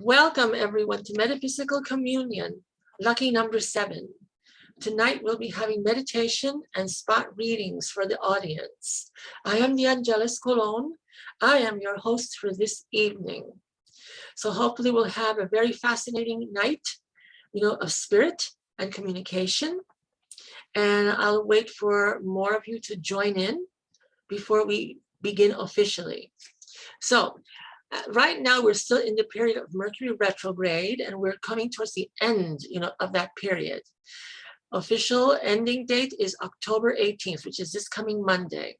Welcome everyone to Metaphysical Communion, lucky number 7. Tonight we'll be having meditation and spot readings for the audience. I am the Angeles Colon. I am your host for this evening. So hopefully we'll have a very fascinating night, of spirit and communication. And I'll wait for more of you to join in before we begin officially. So right now, we're still in the period of Mercury retrograde, and we're coming towards the end, of that period. Official ending date is October 18th, which is this coming Monday.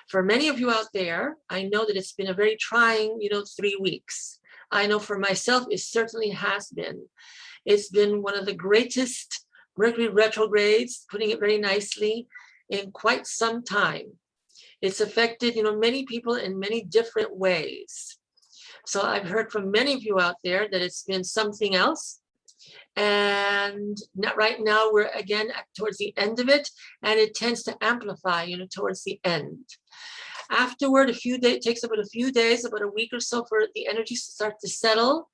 For many of you out there, I know that it's been a very trying, 3 weeks. I know for myself, it certainly has been. It's been one of the greatest Mercury retrogrades, putting it very nicely, in quite some time. It's affected, many people in many different ways. So I've heard from many of you out there that it's been something else. And right now we're again towards the end of it, and it tends to amplify, towards the end. Afterward, it takes about a few days, about a week or so for the energies to start to settle,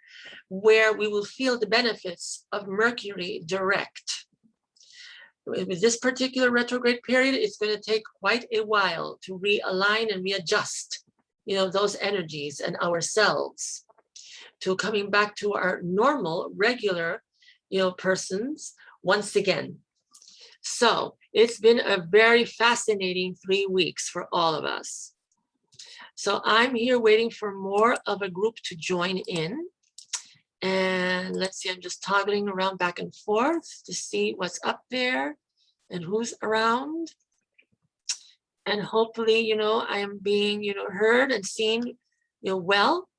where we will feel the benefits of Mercury direct. With this particular retrograde period, it's going to take quite a while to realign and readjust those energies and ourselves to coming back to our normal, regular, persons once again. So it's been a very fascinating 3 weeks for all of us. So I'm here waiting for more of a group to join in. And let's see, I'm just toggling around back and forth to see what's up there and who's around. And hopefully, I am being, heard and seen, well.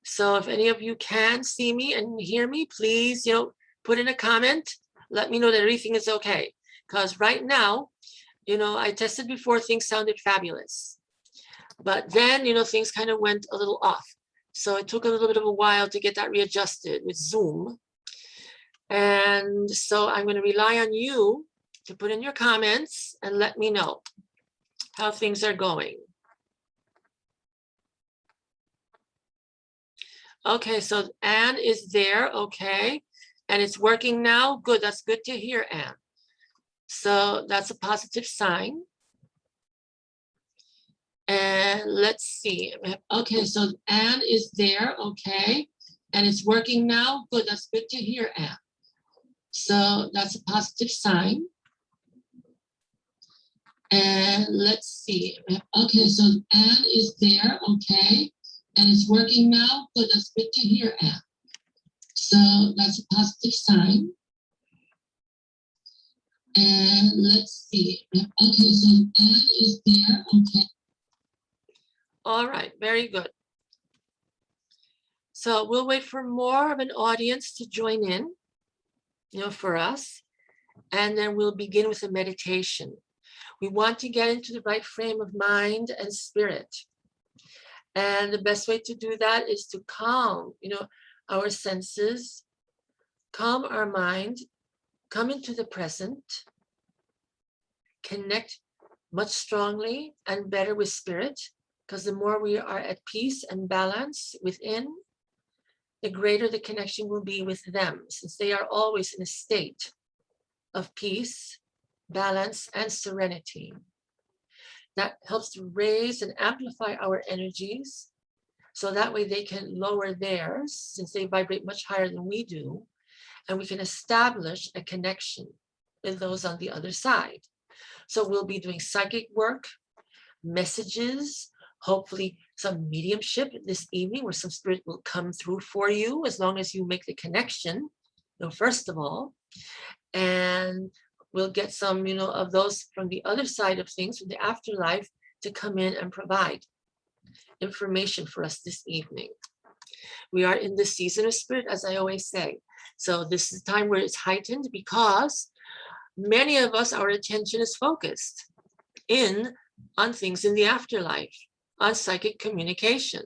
So if any of you can see me and hear me, please, put in a comment. Let me know that everything is okay. Because right now, I tested before, things sounded fabulous. But then, things kind of went a little off. So it took a little bit of a while to get that readjusted with Zoom. And so I'm going to rely on you to put in your comments and let me know how things are going. Okay, so Anne is there, okay. And it's working now, good, that's good to hear, Anne. So that's a positive sign. And let's see, okay, so Anne is there, okay. And it's working now, good, that's good to hear, Anne. So that's a positive sign. And let's see. Okay, so Anne is there, okay. And it's working now, good, that's good to hear, Anne. So that's a positive sign. And let's see. Okay, so Anne is there, okay. All right, very good. So we'll wait for more of an audience to join in, for us. And then we'll begin with a meditation. We want to get into the right frame of mind and spirit. And the best way to do that is to calm, our senses, calm our mind, come into the present, connect much strongly and better with spirit, because the more we are at peace and balance within, the greater the connection will be with them, since they are always in a state of peace, balance, and serenity. That helps to raise and amplify our energies, so that way they can lower theirs, since they vibrate much higher than we do, and we can establish a connection with those on the other side. So we'll be doing psychic work, messages, hopefully some mediumship this evening, where some spirit will come through for you, as long as you make the connection, first of all. And we'll get some, of those from the other side of things, from the afterlife, to come in and provide information for us this evening. We are in the season of spirit, as I always say. So this is a time where it's heightened, because many of us, our attention is focused on things in the afterlife, on psychic communication,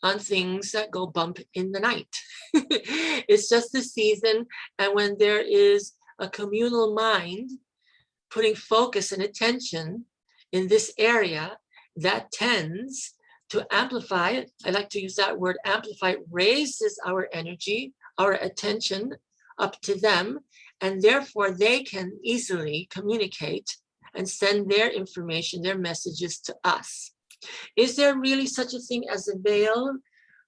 on things that go bump in the night. It's just the season, and when there is a communal mind putting focus and attention in this area, that tends to amplify, I like to use that word amplify, raises our energy, our attention up to them, and therefore they can easily communicate and send their information, their messages to us. Is there really such a thing as a veil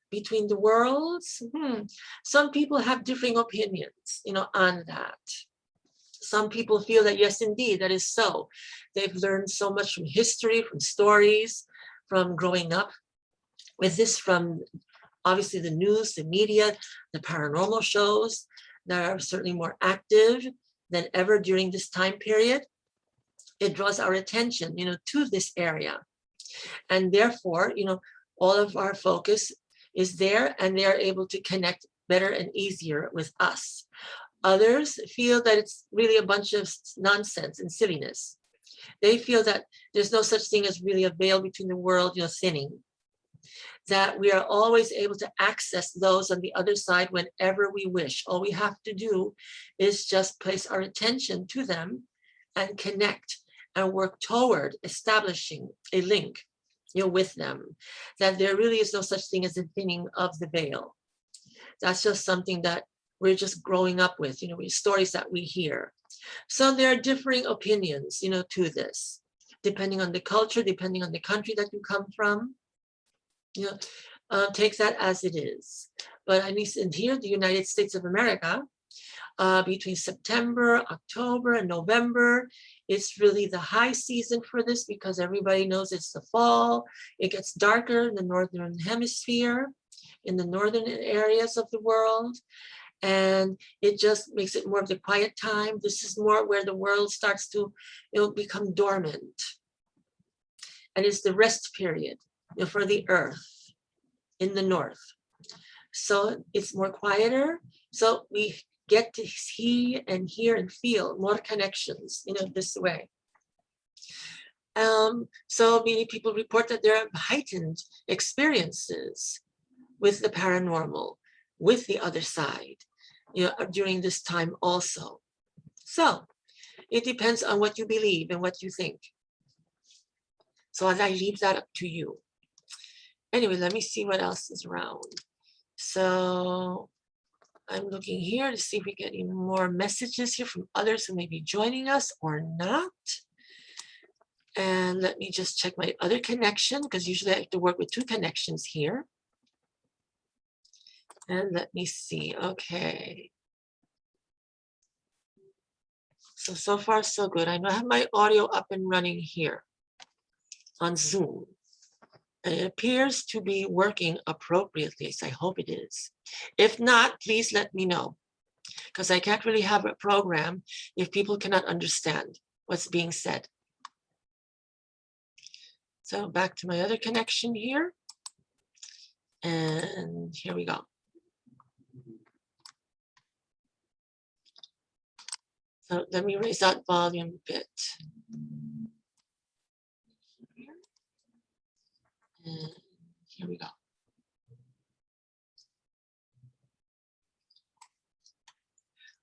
between the worlds? Some people have differing opinions, on that. Some people feel that yes, indeed, that is so. They've learned so much from history, from stories, from growing up with this, from obviously the news, the media, the paranormal shows that are certainly more active than ever during this time period. It draws our attention, to this area. And therefore, all of our focus is there, and they are able to connect better and easier with us. Others feel that it's really a bunch of nonsense and silliness. They feel that there's no such thing as really a veil between the world, thinning. That we are always able to access those on the other side whenever we wish. All we have to do is just place our attention to them and connect and work toward establishing a link, with them. That there really is no such thing as a thinning of the veil. That's just something that we're just growing up with, with stories that we hear. So there are differing opinions, to this, depending on the culture, depending on the country that you come from. Take that as it is. But at least in here, the United States of America, between September, October, and November, it's really the high season for this because everybody knows it's the fall. It gets darker in the northern hemisphere, in the northern areas of the world. And it just makes it more of the quiet time. This is more where the world starts to become dormant. And it's the rest period for the earth in the north. So it's more quieter. So we get to see and hear and feel more connections, this way. So many people report that there are heightened experiences with the paranormal, with the other side, during this time also. So it depends on what you believe and what you think. So I leave that up to you. Anyway, let me see what else is around. So I'm looking here to see if we get any more messages here from others who may be joining us or not. And let me just check my other connection, because usually I have to work with two connections here. And let me see. Okay. So far, so good. I know I have my audio up and running here on Zoom. And it appears to be working appropriately, so I hope it is. If not, please let me know, because I can't really have a program if people cannot understand what's being said. So back to my other connection here. And here we go. So let me raise that volume a bit. And here we go.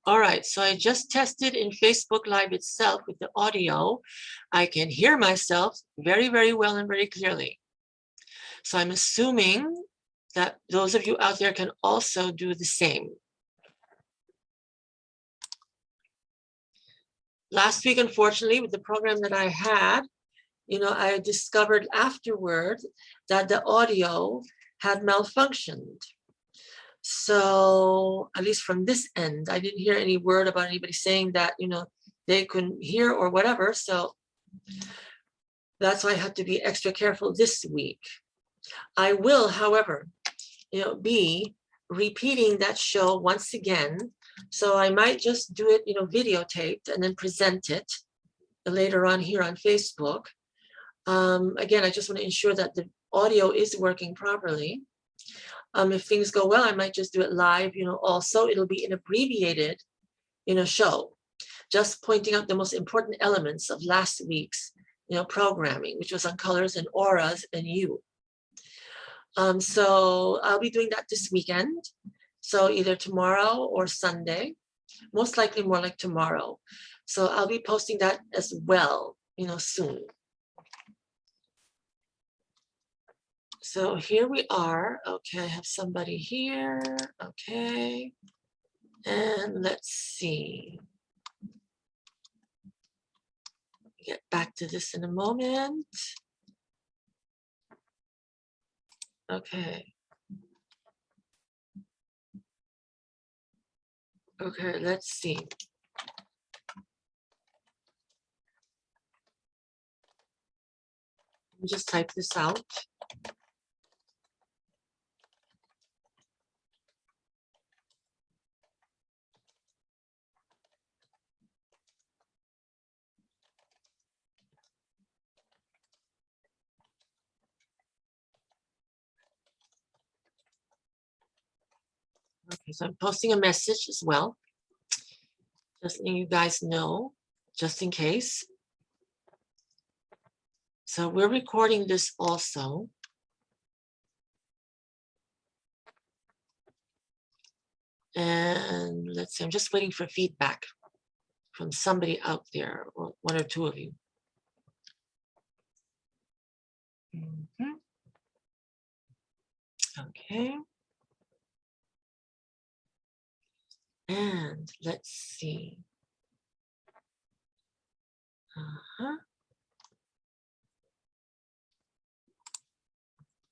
All right, so I just tested in Facebook Live itself with the audio. I can hear myself very, very well and very clearly. So I'm assuming that those of you out there can also do the same. Last week, unfortunately, with the program that I had, I discovered afterward that the audio had malfunctioned. So at least from this end, I didn't hear any word about anybody saying that, they couldn't hear or whatever. So that's why I had to be extra careful this week. I will, however, be repeating that show once again. So I might just do it, videotaped and then present it later on here on Facebook. Again, I just want to ensure that the audio is working properly. If things go well, I might just do it live, also. It'll be an abbreviated, show, just pointing out the most important elements of last week's, programming, which was on colors and auras and you. So I'll be doing that this weekend. So either tomorrow or Sunday, most likely more like tomorrow. So I'll be posting that as well, soon. So here we are. Okay, I have somebody here. Okay. And let's see. Get back to this in a moment. Okay. Okay, let's see. Let me just type this out. Okay, so I'm posting a message as well. Just letting you guys know, just in case. So we're recording this also. And let's see, I'm just waiting for feedback from somebody out there, or one or two of you. Okay. And let's see.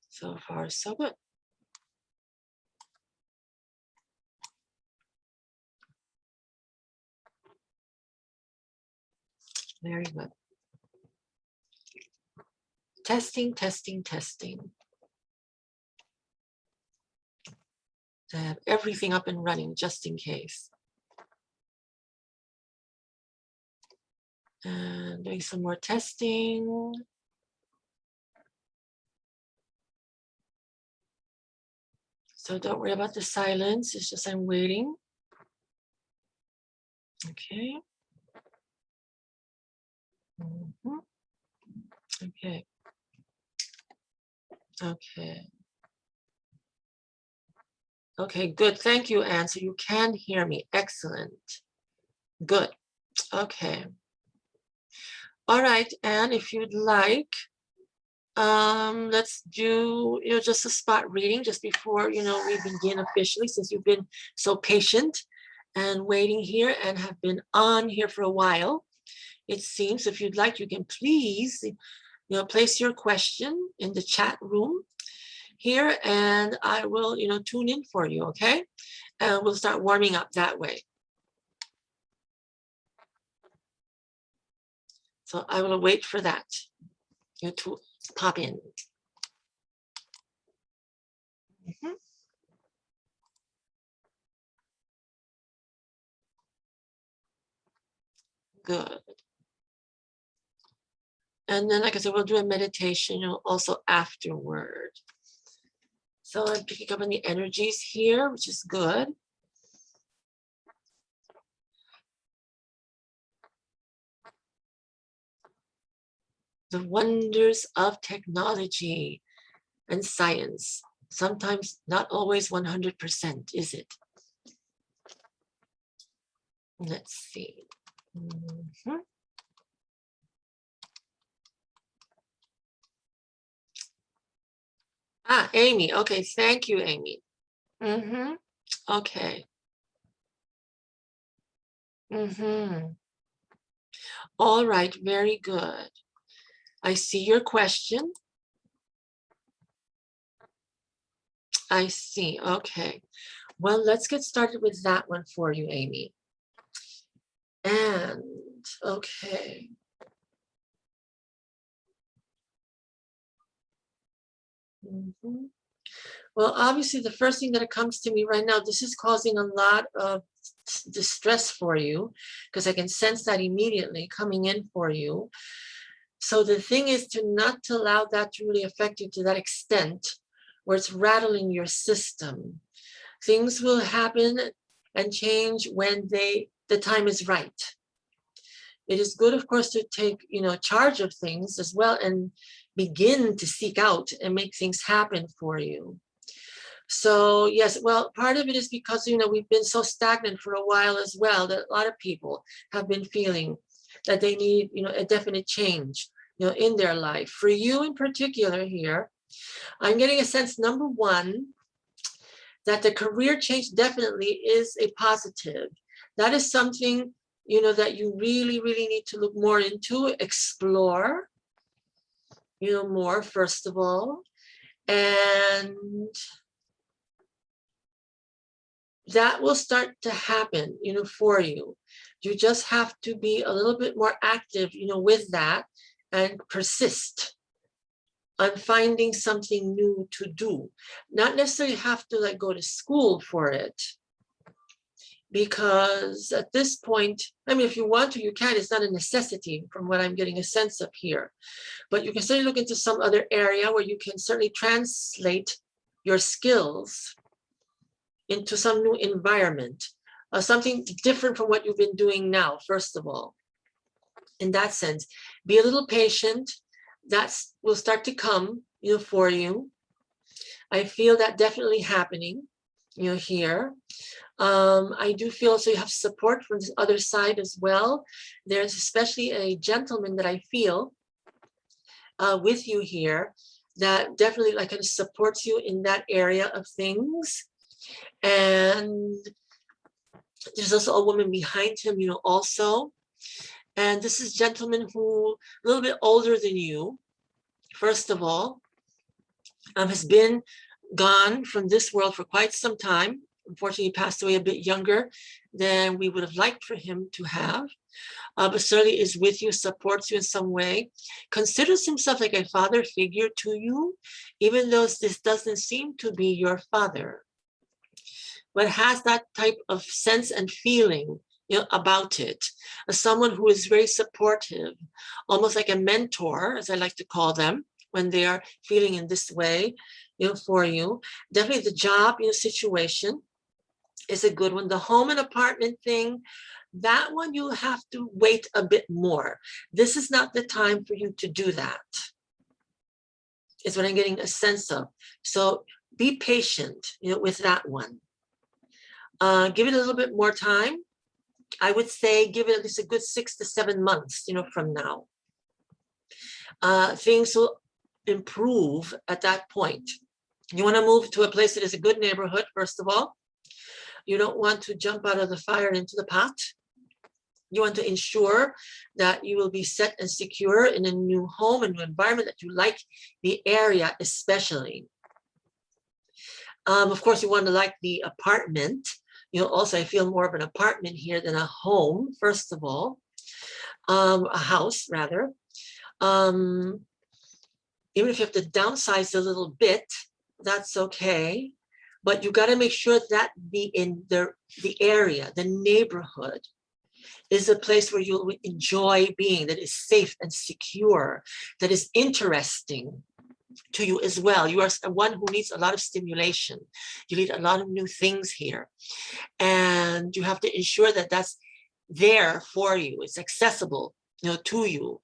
So far, so good. Very good. Testing, testing, testing. To have everything up and running just in case. And doing some more testing. So don't worry about the silence. It's just I'm waiting. Okay. Okay. Okay. Okay, good. Thank you, Anne. So you can hear me. Excellent. Good. Okay. All right, Anne, if you'd like, let's do, just a spot reading just before, we begin officially, since you've been so patient and waiting here and have been on here for a while. It seems, if you'd like, you can please, place your question in the chat room here, and I will, tune in for you, okay? And we'll start warming up that way. So I will wait for that, to pop in. Good. And then, like I said, we'll do a meditation, also afterward. So I'm picking up on the energies here, which is good. The wonders of technology and science. Sometimes not always 100%, is it? Let's see. Ah, Amy. Okay, thank you, Amy. Okay. All right, very good. I see your question. I see. Okay. Well, let's get started with that one for you, Amy. And okay. Well, obviously, the first thing that comes to me right now, this is causing a lot of distress for you, because I can sense that immediately coming in for you. So the thing is to not to allow that to really affect you to that extent where it's rattling your system. Things will happen and change when the time is right. It is good, of course, to take, charge of things as well and begin to seek out and make things happen for you. So yes, well, part of it is because, we've been so stagnant for a while as well, that a lot of people have been feeling that they need, a definite change, in their life. For you in particular here, I'm getting a sense, number one, that the career change definitely is a positive. That is something, you know, that you really, really need to look more into, explore, you know, more, first of all. And that will start to happen, you know, for you. You just have to be a little bit more active, you know, with that and persist on finding something new to do. Not necessarily have to like go to school for it, because at this point, I mean, if you want to, you can. It's not a necessity from what I'm getting a sense of here. But you can certainly look into some other area where you can certainly translate your skills into some new environment, something different from what you've been doing now, first of all. In that sense, be a little patient. That will start to come, you know, for you. I feel that definitely happening, you know, here. I do feel also you have support from the other side as well. There's especially a gentleman that I feel with you here that definitely like kind of supports you in that area of things. And there's also a woman behind him, you know, also. And this is a gentleman who a little bit older than you, first of all, has been gone from this world for quite some time. Unfortunately, he passed away a bit younger than we would have liked for him to have, but certainly is with you, supports you in some way, considers himself like a father figure to you, even though this doesn't seem to be your father, but has that type of sense and feeling, you know, about it. As someone who is very supportive, almost like a mentor, as I like to call them, when they are feeling in this way, you know, for you. Definitely the job, you know, situation is a good one. The home and apartment thing, that one you have to wait a bit more. This is not the time for you to do that, is what I'm getting a sense of. So be patient, you know, with that one. Give it a little bit more time. I would say give it at least a good 6 to 7 months, you know, from now. Things will improve at that point. You want to move to a place that is a good neighborhood, first of all. You don't want to jump out of the fire into the pot. You want to ensure that you will be set and secure in a new home, a new environment, that you like the area especially. Of course, you want to like the apartment. You know, also I feel more of an apartment here than a home, first of all, a house rather. Even if you have to downsize a little bit, that's okay. But you got to make sure that the area, the neighborhood, is a place where you'll enjoy being, that is safe and secure, that is interesting to you as well. You are one who needs a lot of stimulation. You need a lot of new things here. And you have to ensure that that's there for you. It's accessible, you know, to you.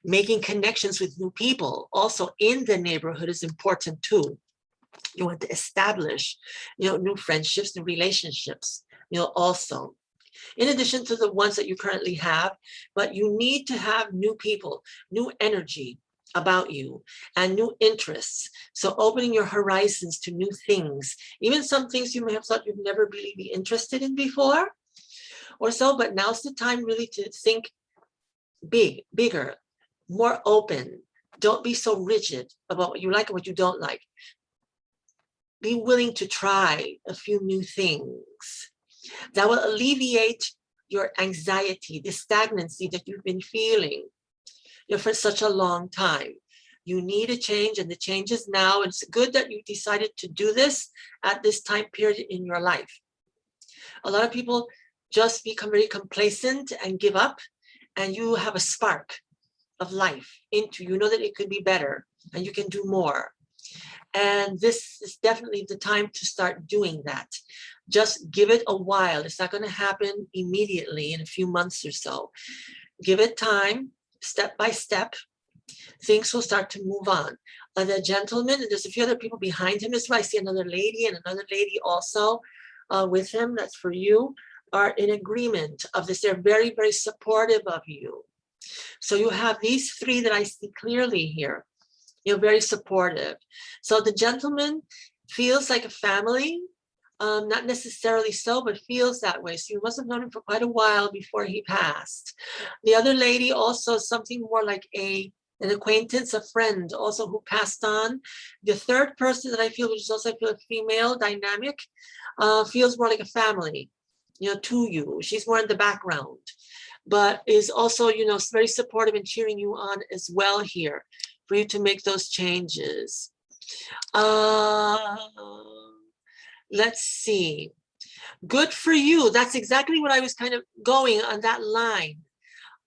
Making connections with new people also in the neighborhood is important too. You want to establish, you know, new friendships and relationships, you know, also. In addition to the ones that you currently have, but you need to have new people, new energy about you, and new interests. So opening your horizons to new things, even some things you may have thought you'd never really be interested in before or so, but now's the time really to think bigger, more open. Don't be so rigid about what you like and what you don't like. Be willing to try a few new things that will alleviate your anxiety, the stagnancy that you've been feeling, you know, for such a long time. You need a change, and the change is now. And it's good that you decided to do this at this time period in your life. A lot of people just become very complacent and give up, and you have a spark of life into, you know, that it could be better and you can do more. And this is definitely the time to start doing that. Just give it a while. It's not going to happen immediately in a few months or so. Give it time, step by step. Things will start to move on. The gentleman, and there's a few other people behind him as well. I see another lady and another lady also with him. That's for you, are in agreement of this. They're very, very supportive of you. So you have these three that I see clearly here. very supportive. So the gentleman feels like a family, not necessarily so, but feels that way. So you must have known him for quite a while before he passed. The other lady also something more like an acquaintance, a friend also who passed on. The third person that I feel, which is also I feel a female dynamic, feels more like a family, to you. She's more in the background, but is also, very supportive and cheering you on as well here for you to make those changes. Let's see. Good for you. That's exactly what I was kind of going on that line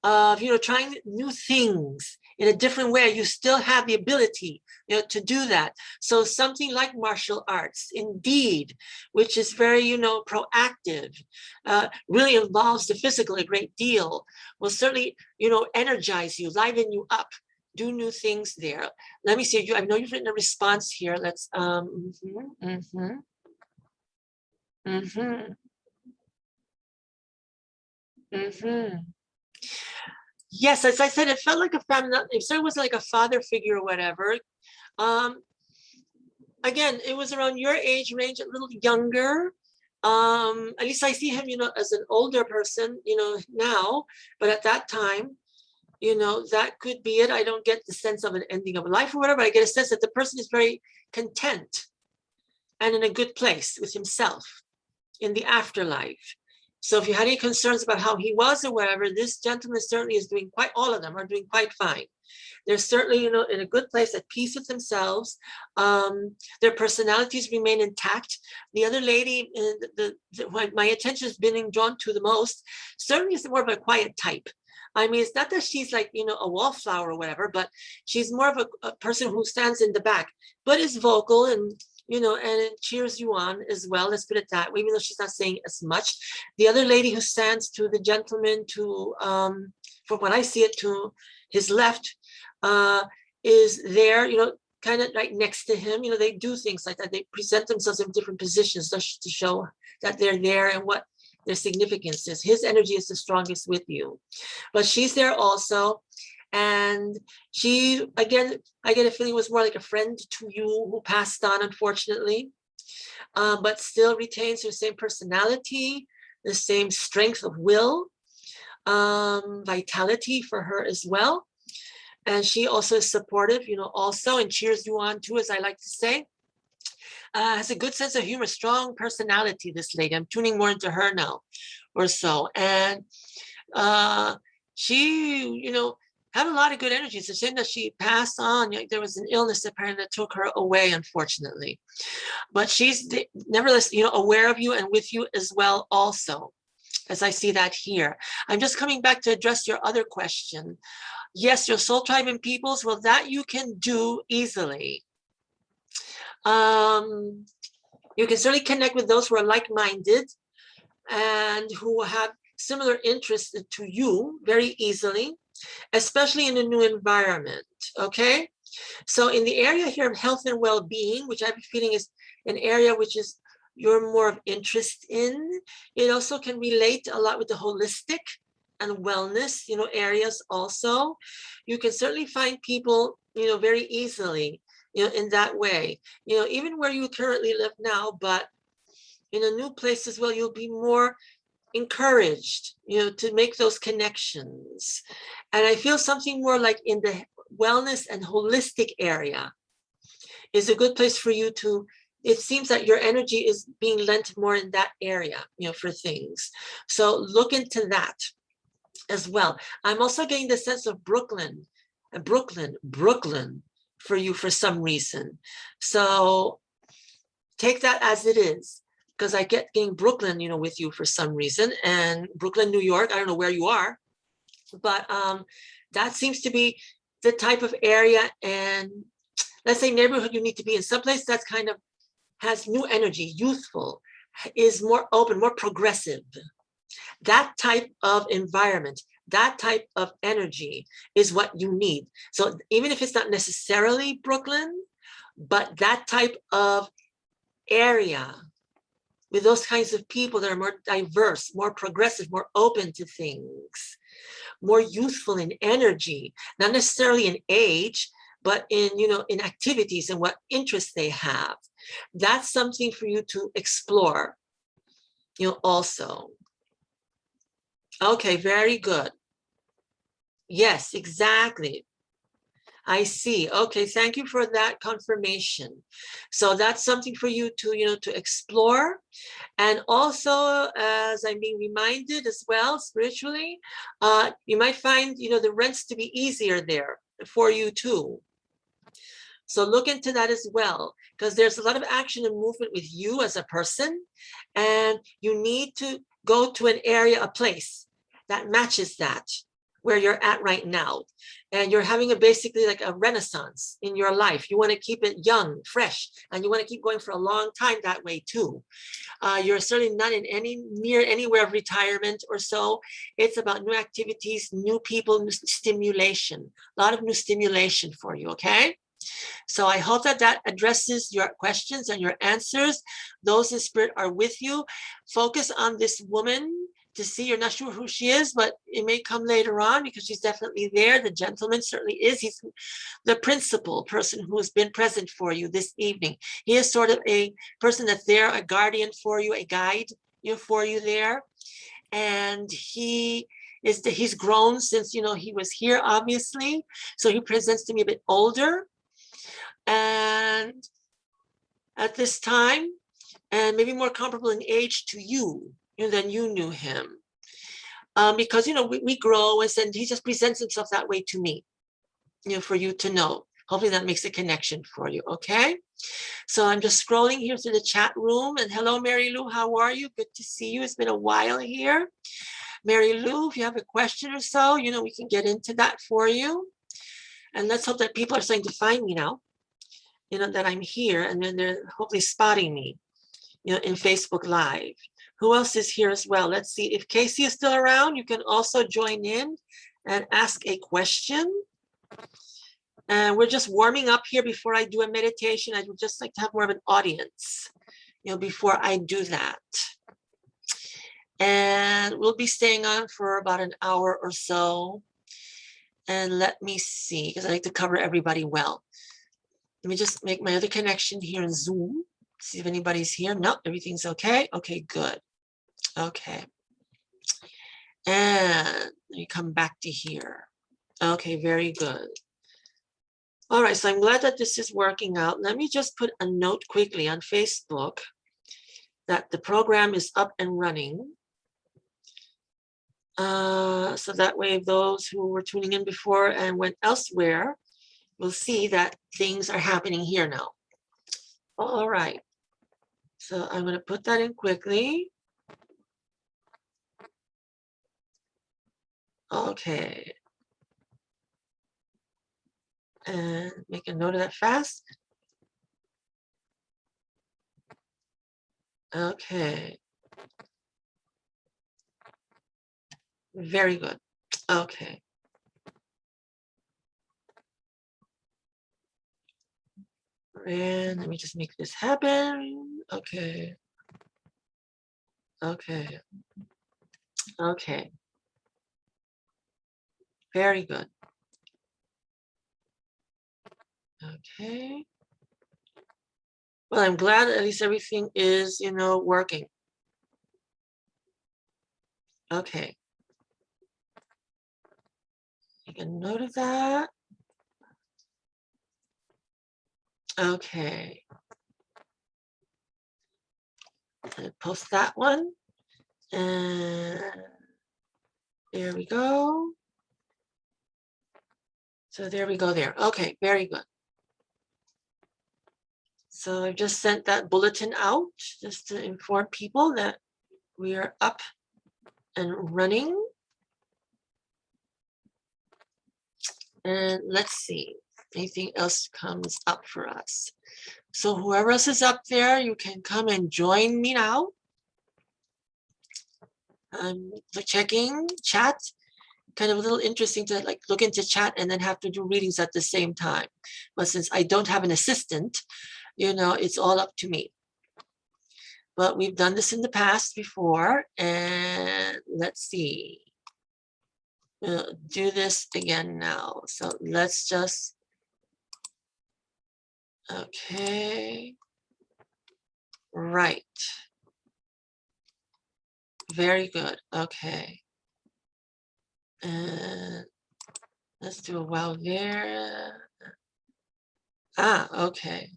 of, trying new things in a different way. You still have the ability, to do that. So something like martial arts, indeed, which is very, proactive, really involves the physical a great deal, will certainly, energize you, liven you up, do new things there. Let me see. I know you've written a response here. Let's, Yes, as I said, it felt like a family. If there was like a father figure or whatever, again, it was around your age range, a little younger. At least I see him, as an older person, now, but at that time, that could be it. I don't get the sense of an ending of life or whatever. I get a sense that the person is very content and in a good place with himself in the afterlife. So if you had any concerns about how he was or whatever, this gentleman certainly is doing all of them are doing quite fine. They're certainly, in a good place, at peace with themselves. Their personalities remain intact. The other lady, my attention is being drawn to the most, certainly is more of a quiet type. I mean, it's not that she's like, a wallflower or whatever, but she's more of a person who stands in the back, but is vocal and, and it cheers you on as well. Let's put it that way, even though she's not saying as much. The other lady who stands to the gentleman from what I see it, to his left, is there, kind of right next to him. They do things like that. They present themselves in different positions to show that they're there and what their significance is. His energy is the strongest with you, but she's there also. And she, again, I get a feeling was more like a friend to you who passed on, unfortunately, but still retains her same personality, the same strength of will, vitality for her as well. And she also is supportive, also, and cheers you on too, as I like to say. Has a good sense of humor, strong personality, this lady. I'm tuning more into her now or so. And she, had a lot of good energy. It's a shame that she passed on. There was an illness apparently that took her away, unfortunately. But she's nevertheless, aware of you and with you as well also, as I see that here. I'm just coming back to address your other question. Yes, your soul tribe and peoples, well, that you can do easily. You can certainly connect with those who are like-minded and who have similar interests to you very easily, especially in a new environment, okay? So in the area here of health and well-being, which I'm feeling is an area which is you're more of interest in, it also can relate a lot with the holistic and wellness, areas also. You can certainly find people, very easily, in that way, even where you currently live now, but in a new place as well, you'll be more encouraged, to make those connections. And I feel something more like in the wellness and holistic area is a good place for you to, it seems that your energy is being lent more in that area, for things. So look into that as well. I'm also getting the sense of Brooklyn for you for some reason. So take that as it is, because I get getting Brooklyn, with you for some reason, and Brooklyn, New York. I don't know where you are, but that seems to be the type of area and, let's say, neighborhood you need to be in. Someplace that's kind of has new energy, youthful, is more open, more progressive. That type of environment, that type of energy is what you need. So even if it's not necessarily Brooklyn, but that type of area with those kinds of people that are more diverse, more progressive, more open to things, more youthful in energy, not necessarily in age, but in, in activities and what interests they have. That's something for you to explore, also. Okay, very good. Yes, exactly. I see. Okay, thank you for that confirmation. So that's something for you to, to explore. And also, as I'm being reminded as well, spiritually, you might find, the rents to be easier there for you too. So look into that as well, because there's a lot of action and movement with you as a person, and you need to go to an area, a place that matches that, where you're at right now. And you're having basically like a renaissance in your life. You want to keep it young, fresh, and you want to keep going for a long time that way too. You're certainly not in near anywhere of retirement or so. It's about new activities, new people, new stimulation, a lot of new stimulation for you, okay? So I hope that addresses your questions and your answers. Those in spirit are with you. Focus on this woman to see. You're not sure who she is, but it may come later on because she's definitely there. The gentleman certainly is. He's the principal person who has been present for you this evening. He is sort of a person that's there, a guardian for you, a guide, for you there. And he's grown since, he was here, obviously. So he presents to me a bit older. And at this time, and maybe more comparable in age to you, than you knew him. Because, we grow, and he just presents himself that way to me, for you to know. Hopefully that makes a connection for you, okay? So I'm just scrolling here through the chat room. And hello, Mary Lou, how are you? Good to see you. It's been a while here. Mary Lou, if you have a question or so, we can get into that for you. And let's hope that people are starting to find me now, that I'm here, and then they're hopefully spotting me, in Facebook Live. Who else is here as well? Let's see. If Casey is still around, you can also join in and ask a question. And we're just warming up here before I do a meditation. I would just like to have more of an audience, before I do that. And we'll be staying on for about an hour or so. And let me see, because I like to cover everybody well. Let me just make my other connection here in Zoom. See if anybody's here. No, everything's okay. Okay, good. Okay. And let me come back to here. Okay, very good. All right, so I'm glad that this is working out. Let me just put a note quickly on Facebook that the program is up and running. So that way those who were tuning in before and went elsewhere will see that things are happening here now. All right. So I'm going to put that in quickly. Okay. And make a note of that fast. Okay. Very good. Okay. And let me just make this happen. Okay. Okay. Okay. Very good. Okay. Well, I'm glad at least everything is, working. Okay. Make a note of that. Okay. And post that one. And there we go. So there we go there. Okay, very good. So I just sent that bulletin out just to inform people that we are up and running. And let's see, anything else comes up for us. So whoever else is up there, you can come and join me now. I'm checking chat. Kind of a little interesting to look into chat and then have to do readings at the same time. But since I don't have an assistant, it's all up to me. But we've done this in the past before, and let's see. We'll do this again now. So let's just Okay. Right. Very good. Okay. And let's do a while there. Okay.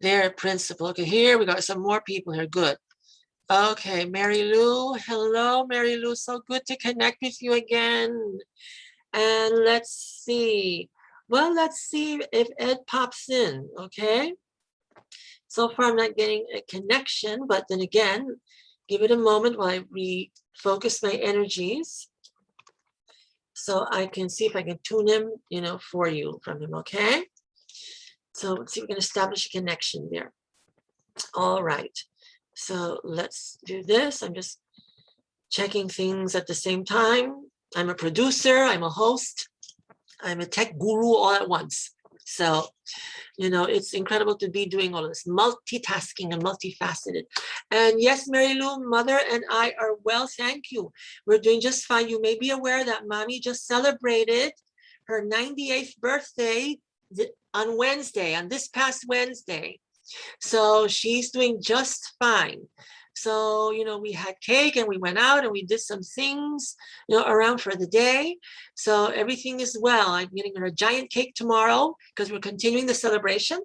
There, principal. Okay, here we got some more people here. Good. Okay, Mary Lou. Hello, Mary Lou. So good to connect with you again. And let's see. Well, let's see if Ed pops in, okay? So far, I'm not getting a connection, but then again, give it a moment while I refocus my energies so I can see if I can tune him, for you from him, okay? So let's see if we can establish a connection there. All right. So let's do this. I'm just checking things at the same time. I'm a producer, I'm a host, I'm a tech guru all at once. So, it's incredible to be doing all of this, multitasking and multifaceted. And yes, Mary Lou, mother and I are well, thank you. We're doing just fine. You may be aware that mommy just celebrated her 98th birthday on Wednesday, on this past Wednesday. So she's doing just fine. So, we had cake and we went out and we did some things, around for the day. So everything is well. I'm getting her a giant cake tomorrow because we're continuing the celebration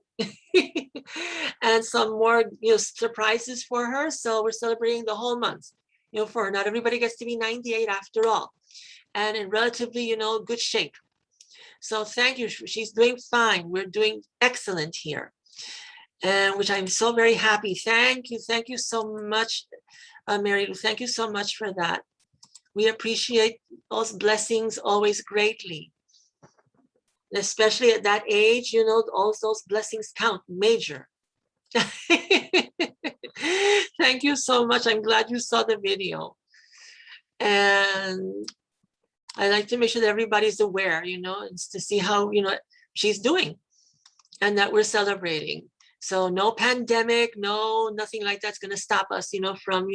and some more, surprises for her. So we're celebrating the whole month, for her. Not everybody gets to be 98 after all, and in relatively, good shape. So thank you. She's doing fine. We're doing excellent here. And which I'm so very happy. Thank you so much, Mary Lou. Thank you so much for that. We appreciate those blessings always greatly. Especially at that age, all those blessings count major. Thank you so much. I'm glad you saw the video. And I like to make sure that everybody's aware, to see how, she's doing and that we're celebrating. So no pandemic, nothing like that's going to stop us, from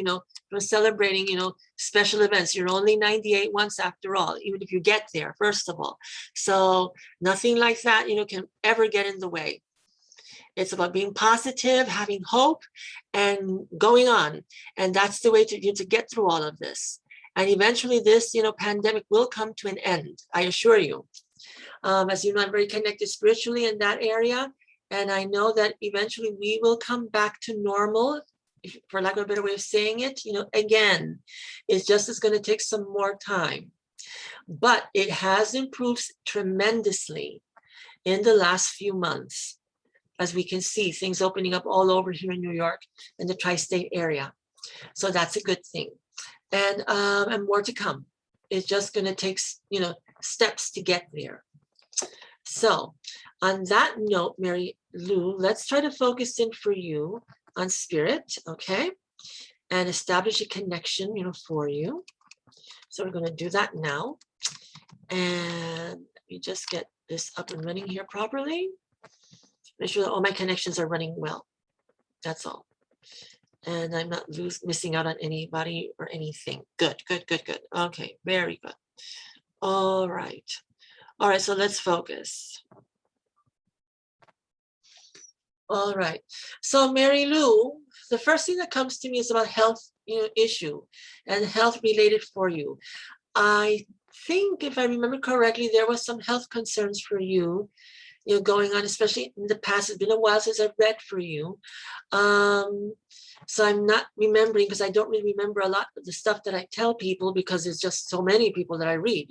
celebrating, special events. You're only 98 once after all, even if you get there, first of all. So nothing like that, can ever get in the way. It's about being positive, having hope, and going on. And that's the way to get through all of this. And eventually this, pandemic will come to an end, I assure you. As you know, I'm very connected spiritually in that area. And I know that eventually we will come back to normal, for lack of a better way of saying it, again. It's just going to take some more time. But it has improved tremendously in the last few months. As we can see, things opening up all over here in New York and the tri-state area. So that's a good thing. And more to come. It's just going to take, steps to get there. So on that note, Mary Lou, let's try to focus in for you on spirit, okay? And establish a connection, for you. So we're going to do that now. And let me just get this up and running here properly. Make sure that all my connections are running well. That's all. And I'm not missing out on anybody or anything. Good. Okay, very good. All right, so let's focus. All right, so Mary Lou, the first thing that comes to me is about health, issue and health related for you. I think if I remember correctly, there was some health concerns for you, going on, especially in the past. It's been a while since I've read for you. So I'm not remembering, because I don't really remember a lot of the stuff that I tell people, because there's just so many people that I read,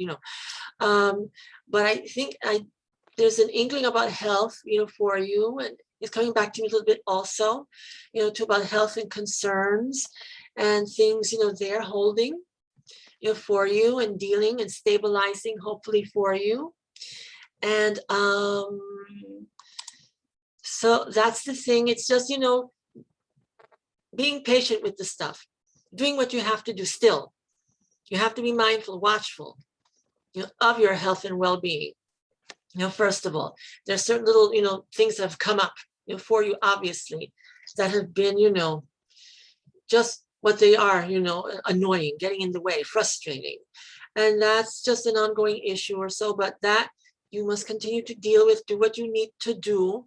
but I think there's an inkling about health, for you, and it's coming back to me a little bit also, to about health and concerns and things, they're holding, for you and dealing and stabilizing, hopefully for you. And so that's the thing. It's just, being patient with the stuff, doing what you have to do still. You have to be mindful, watchful, of your health and well-being. First of all, there's certain little, things that have come up, for you, obviously, that have been, just what they are, annoying, getting in the way, frustrating. And that's just an ongoing issue or so, but that you must continue to deal with, do what you need to do.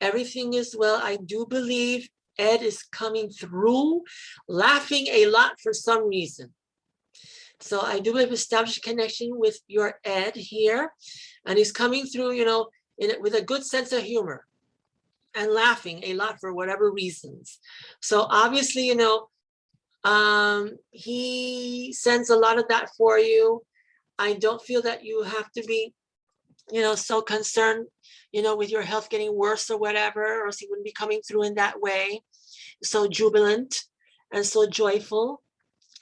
Everything is well. I do believe Ed is coming through, laughing a lot for some reason. So I do believe establish a connection with your Ed here, and he's coming through, with a good sense of humor and laughing a lot for whatever reasons. So obviously, he sends a lot of that for you. I don't feel that you have to be, so concerned, with your health getting worse or whatever, or else he wouldn't be coming through in that way. So jubilant and so joyful,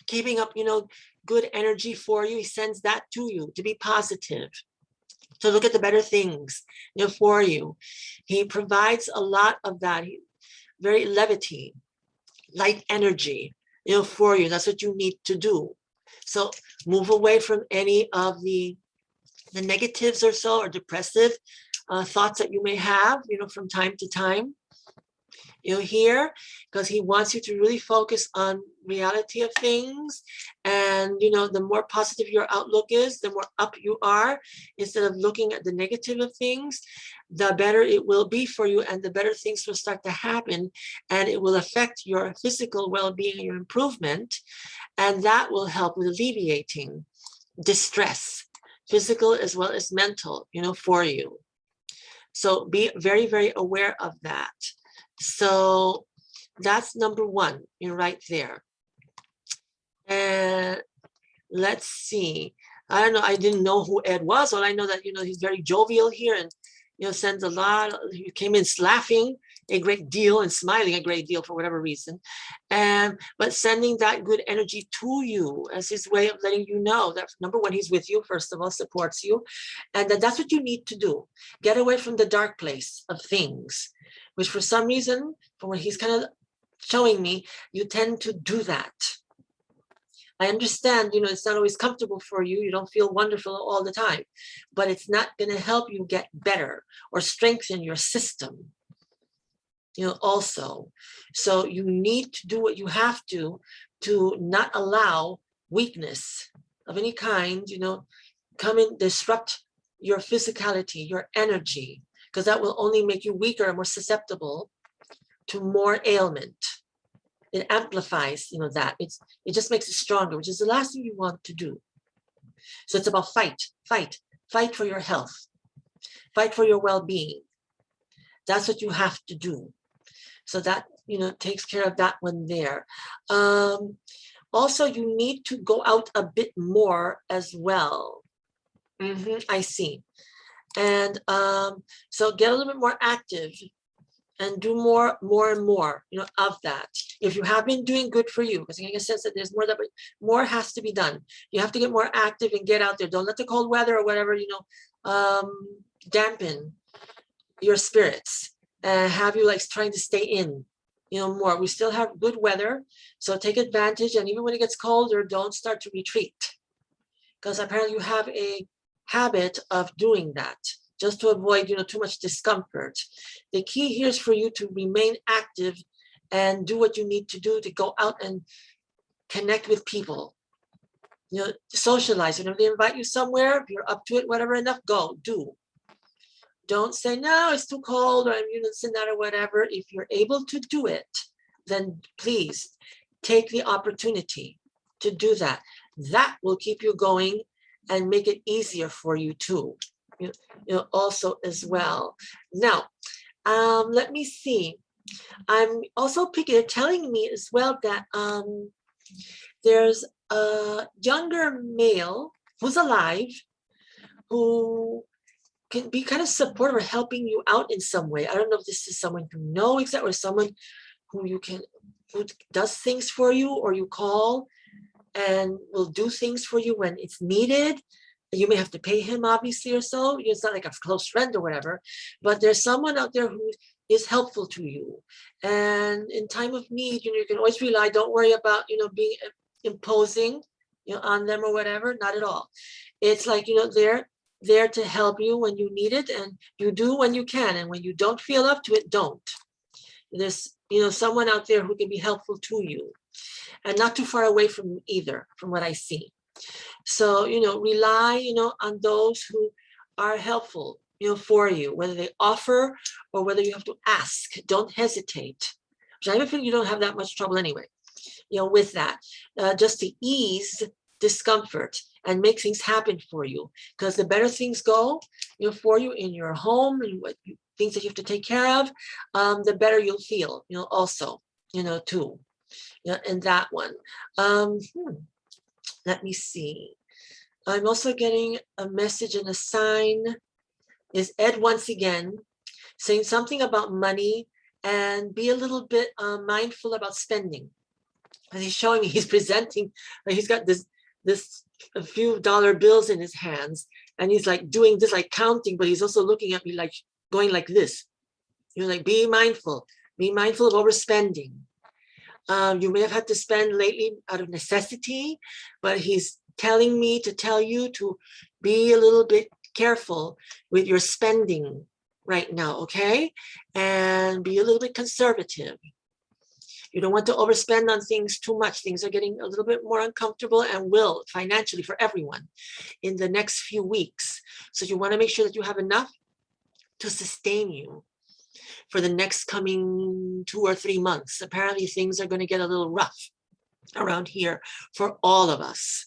keeping up, good energy for you. He sends that to you to be positive, to look at the better things, for you. He provides a lot of that, very levity, light energy, for you. That's what you need to do. So move away from any of the negatives or so, or depressive thoughts that you may have, from time to time. Here, because he wants you to really focus on reality of things. And, the more positive your outlook is, the more up you are, instead of looking at the negative of things, the better it will be for you, and the better things will start to happen, and it will affect your physical well-being and your improvement. And that will help with alleviating distress, physical as well as mental, for you. So be very, very aware of that. So that's number one, right there. And let's see. I don't know. I didn't know who Ed was. All I know that, he's very jovial here, and, sends a lot. He came in laughing a great deal and smiling a great deal for whatever reason. But sending that good energy to you as his way of letting you know that, number one, he's with you, first of all, supports you. And that's what you need to do. Get away from the dark place of things, which for some reason, from what he's kind of showing me, you tend to do that. I understand, it's not always comfortable for you. You don't feel wonderful all the time, but it's not going to help you get better or strengthen your system, also. So you need to do what you have to not allow weakness of any kind, come and disrupt your physicality, your energy, because that will only make you weaker and more susceptible to more ailment. It amplifies, that. It just makes it stronger, which is the last thing you want to do. So it's about fight for your health, fight for your well-being. That's what you have to do. So that, takes care of that one there. Also, you need to go out a bit more as well. I see. And so get a little bit more active and do more and more, of that. If you have been doing good for you, because I get a sense that there's more, but more has to be done. You have to get more active and get out there. Don't let the cold weather or whatever, dampen your spirits and have you trying to stay in, more. We still have good weather, so take advantage. And even when it gets colder, don't start to retreat, because apparently you have a habit of doing that, just to avoid, too much discomfort. The key here is for you to remain active and do what you need to do to go out and connect with people, socialize. Whenever they invite you somewhere, if you're up to it, whatever enough, go, do. Don't say, no, it's too cold, or I'm this and that, or whatever. If you're able to do it, then please take the opportunity to do that. That will keep you going and make it easier for you too. Also as well. Now, let me see. I'm also picking, they're telling me as well that there's a younger male who's alive who can be kind of supportive or helping you out in some way. I don't know if this is someone you know exactly, or someone who who does things for you, or you call and will do things for you when it's needed. You may have to pay him, obviously, or so. It's not like a close friend or whatever, but there's someone out there who is helpful to you. And in time of need, you can always rely. Don't worry about, being imposing, on them or whatever. Not at all. It's like, they're there to help you when you need it, and you do when you can. And when you don't feel up to it, don't. There's, someone out there who can be helpful to you, and not too far away from you either, from what I see. So, rely, on those who are helpful, for you, whether they offer or whether you have to ask. Don't hesitate. Which I have a feeling you don't have that much trouble anyway, with that, just to ease discomfort and make things happen for you. Because the better things go, for you in your home and things that you have to take care of, the better you'll feel, also, too, in that one. Let me see. I'm also getting a message and a sign. Is Ed once again saying something about money and be a little bit mindful about spending. And he's showing me, he's presenting, he's got this a few dollar bills in his hands, and he's like doing this, like counting, but he's also looking at me like going like this. Like, be mindful of overspending. You may have had to spend lately out of necessity, but he's telling me to tell you to be a little bit careful with your spending right now, okay? And be a little bit conservative. You don't want to overspend on things too much. Things are getting a little bit more uncomfortable and will financially for everyone in the next few weeks. So you want to make sure that you have enough to sustain you for the next coming 2 or 3 months. Apparently things are going to get a little rough around here for all of us.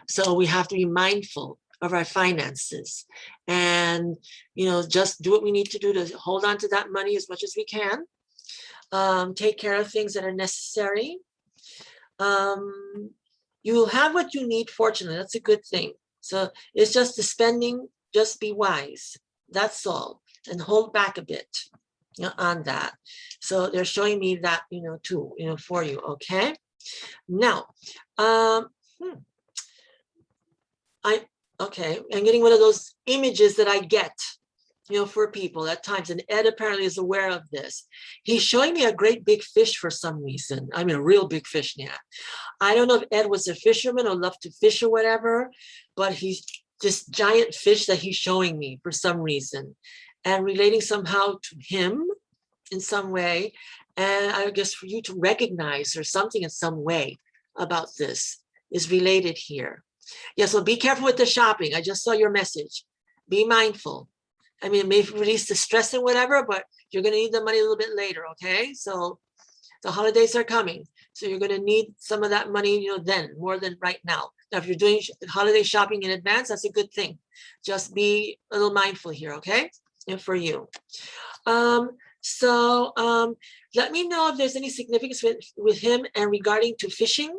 So we have to be mindful of our finances and, just do what we need to do to hold on to that money as much as we can. Take care of things that are necessary. You'll have what you need, fortunately. That's a good thing. So it's just the spending, just be wise. That's all. And hold back a bit, on that. So they're showing me that, too, for you, okay? Now, I'm getting one of those images that I get, for people at times, and Ed apparently is aware of this. He's showing me a great big fish for some reason. I mean, a real big fish now. I don't know if Ed was a fisherman or loved to fish or whatever, but he's this giant fish that he's showing me for some reason and relating somehow to him in some way. And I guess for you to recognize or something in some way about this is related here. Yeah, so be careful with the shopping. I just saw your message. Be mindful. I mean, it may release the stress and whatever, but you're going to need the money a little bit later, okay? So the holidays are coming. So you're going to need some of that money, then, more than right now. Now, if you're doing holiday shopping in advance, that's a good thing. Just be a little mindful here, okay? And for you. Let me know if there's any significance with him and regarding to fishing.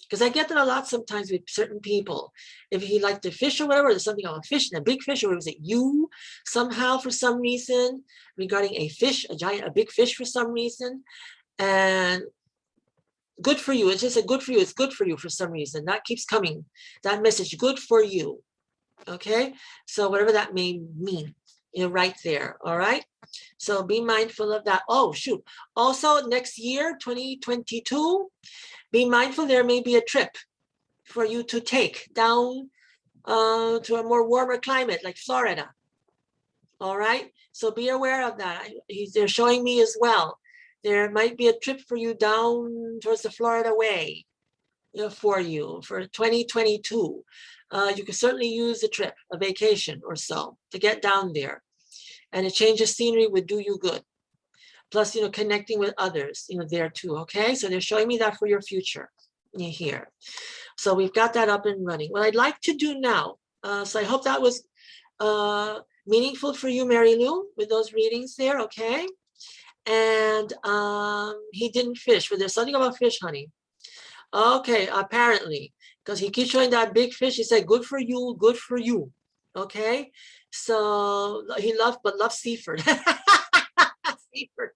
Because I get that a lot sometimes with certain people. If he liked to fish or whatever, there's something about a fish and a big fish, or was it you somehow for some reason regarding a fish, a big fish for some reason. And good for you. It's just a good for you. It's good for you for some reason. That keeps coming. That message, good for you. Okay. So whatever that may mean, right there. All right. So be mindful of that. Oh, shoot. Also, next year, 2022, be mindful there may be a trip for you to take down to a more warmer climate like Florida. All right. So be aware of that. They're showing me as well. There might be a trip for you down towards the Florida way, for you for 2022. You can certainly use a trip, a vacation or so to get down there. And a change of scenery would do you good. Plus, connecting with others, there too, okay? So they're showing me that for your future here. So we've got that up and running. What I'd like to do now, so I hope that was meaningful for you, Mary Lou, with those readings there, okay? And he didn't fish, but there's something about fish, honey. Okay, apparently, because he keeps showing that big fish, he said, good for you, good for you, okay? So he loves seafood. Seafood.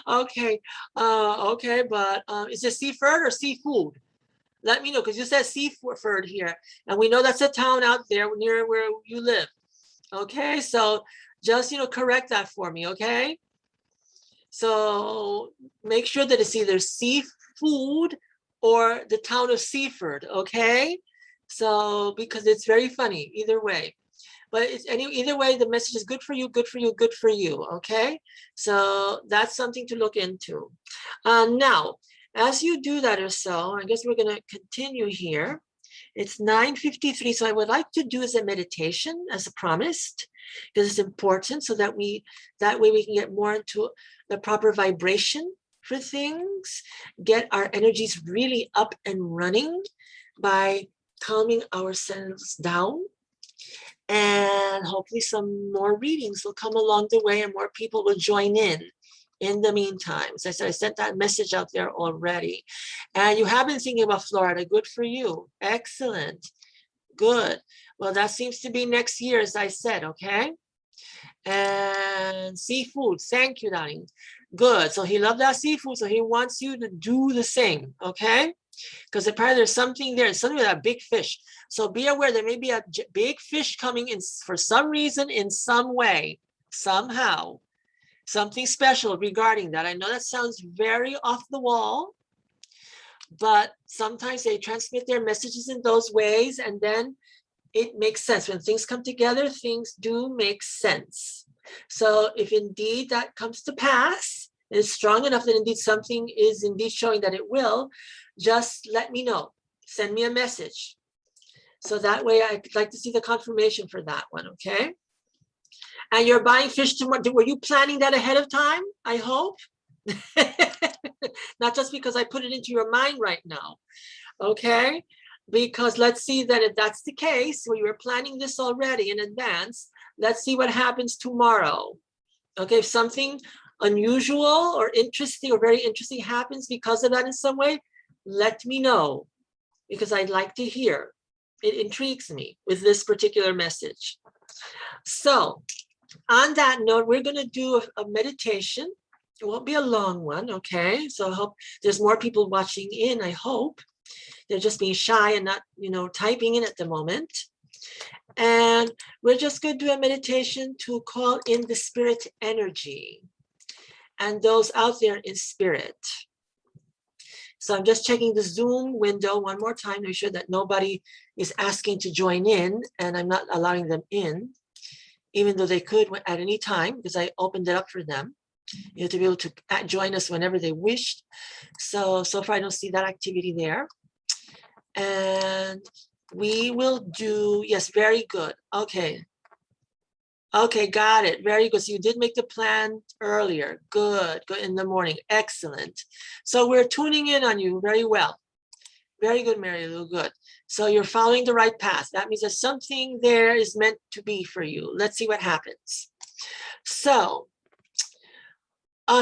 Okay. Okay, but is it seafood or seafood? Let me know, because you said seafood here, and we know that's a town out there near where you live. Okay, so just correct that for me, okay? So make sure that it's either seafood or the town of Seaford, okay? So because it's very funny either way. But either way, the message is good for you, good for you, good for you, okay? So that's something to look into. Now, as you do that or so, I guess we're going to continue here. It's 9:53, so I would like to do as a meditation as promised, because it's important so that way we can get more into the proper vibration for things, get our energies really up and running by calming ourselves down. And hopefully some more readings will come along the way and more people will join in the meantime. So I sent that message out there already. And you have been thinking about Florida. Good for you. Excellent. Good. Well, that seems to be next year, as I said, okay? And seafood. Thank you, darling. Good. So he loved that seafood, so he wants you to do the same, okay? Because apparently there's something there, something with that big fish. So be aware there may be a big fish coming in for some reason, in some way, somehow, something special regarding that. I know that sounds very off the wall, but sometimes they transmit their messages in those ways, and then it makes sense. When things come together, things do make sense. So if indeed that comes to pass, it's strong enough that indeed something is indeed showing that it will, just let me know. Send me a message. So that way I'd like to see the confirmation for that one, okay? And you're buying fish tomorrow. Were you planning that ahead of time? I hope. Not just because I put it into your mind right now, okay? Because let's see that if that's the case, where you were planning this already in advance, let's see what happens tomorrow. Okay, if something unusual or interesting or very interesting happens because of that in some way, let me know, because I'd like to hear. It intrigues me with this particular message. So on that note, we're going to do a meditation. It won't be a long one, okay? So I hope there's more people watching in, I hope. They're just being shy and not, typing in at the moment. And we're just going to do a meditation to call in the spirit energy and those out there in spirit. So I'm just checking the Zoom window one more time to make sure that nobody is asking to join in, and I'm not allowing them in, even though they could at any time, because I opened it up for them, to be able to join us whenever they wished. So far I don't see that activity there. And we will do, yes, very good. Okay, got it. Very good. So you did make the plan earlier. Good in the morning. Excellent. So we're tuning in on you very well. Very good, Mary Lou. Good. So you're following the right path. That means that something there is meant to be for you. Let's see what happens. So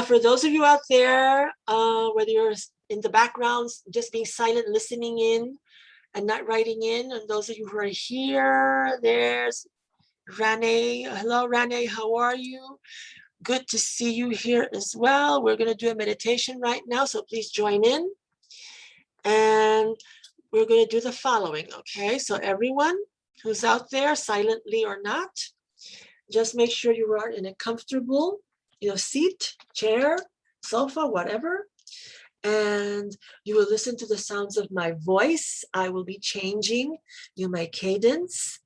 for those of you out there, whether you're in the background, just being silent, listening in and not writing in, and those of you who are here, there's Rane. Hello, Rane, how are you? Good to see you here as well. We're going to do a meditation right now, so please join in. And we're going to do the following, okay? So everyone who's out there, silently or not, just make sure you are in a comfortable, seat, chair, sofa, whatever. And you will listen to the sounds of my voice. I will be changing my cadence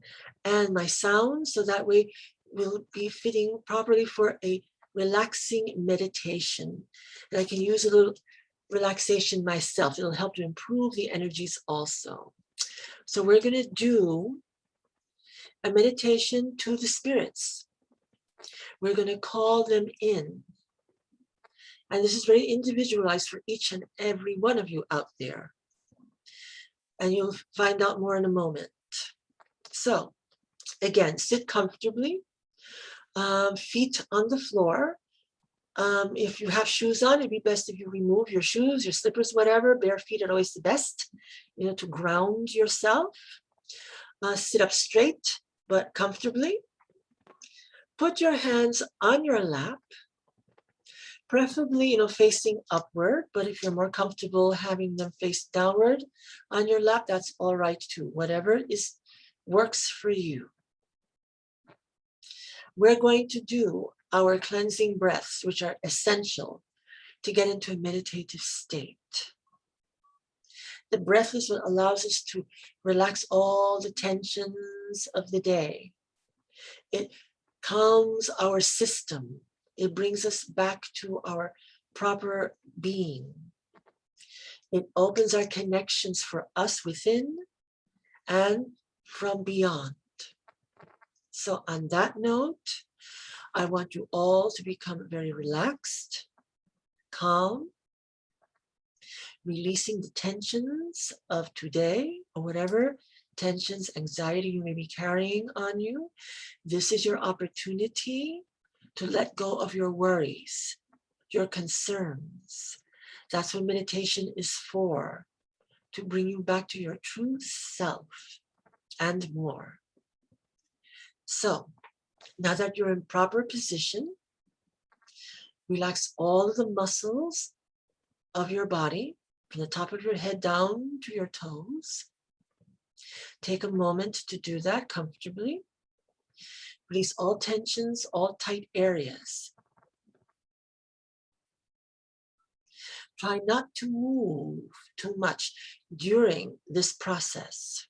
and my sound, so that way we'll be fitting properly for a relaxing meditation. And I can use a little relaxation myself. It'll help to improve the energies also. So we're going to do a meditation to the spirits. We're going to call them in. And this is very individualized for each and every one of you out there. And you'll find out more in a moment. So again, sit comfortably, feet on the floor. If you have shoes on, it'd be best if you remove your shoes, your slippers, whatever. Bare feet are always the best, to ground yourself. Sit up straight, but comfortably. Put your hands on your lap, preferably, facing upward. But if you're more comfortable having them face downward on your lap, that's all right too. Whatever works for you. We're going to do our cleansing breaths, which are essential to get into a meditative state. The breath is what allows us to relax all the tensions of the day. It calms our system. It brings us back to our proper being. It opens our connections for us within and from beyond. So on that note, I want you all to become very relaxed, calm, releasing the tensions of today or whatever tensions, anxiety you may be carrying on you. This is your opportunity to let go of your worries, your concerns. That's what meditation is for, to bring you back to your true self and more. So now that you're in proper position, relax all of the muscles of your body from the top of your head down to your toes. Take a moment to do that comfortably. Release all tensions, all tight areas. Try not to move too much during this process.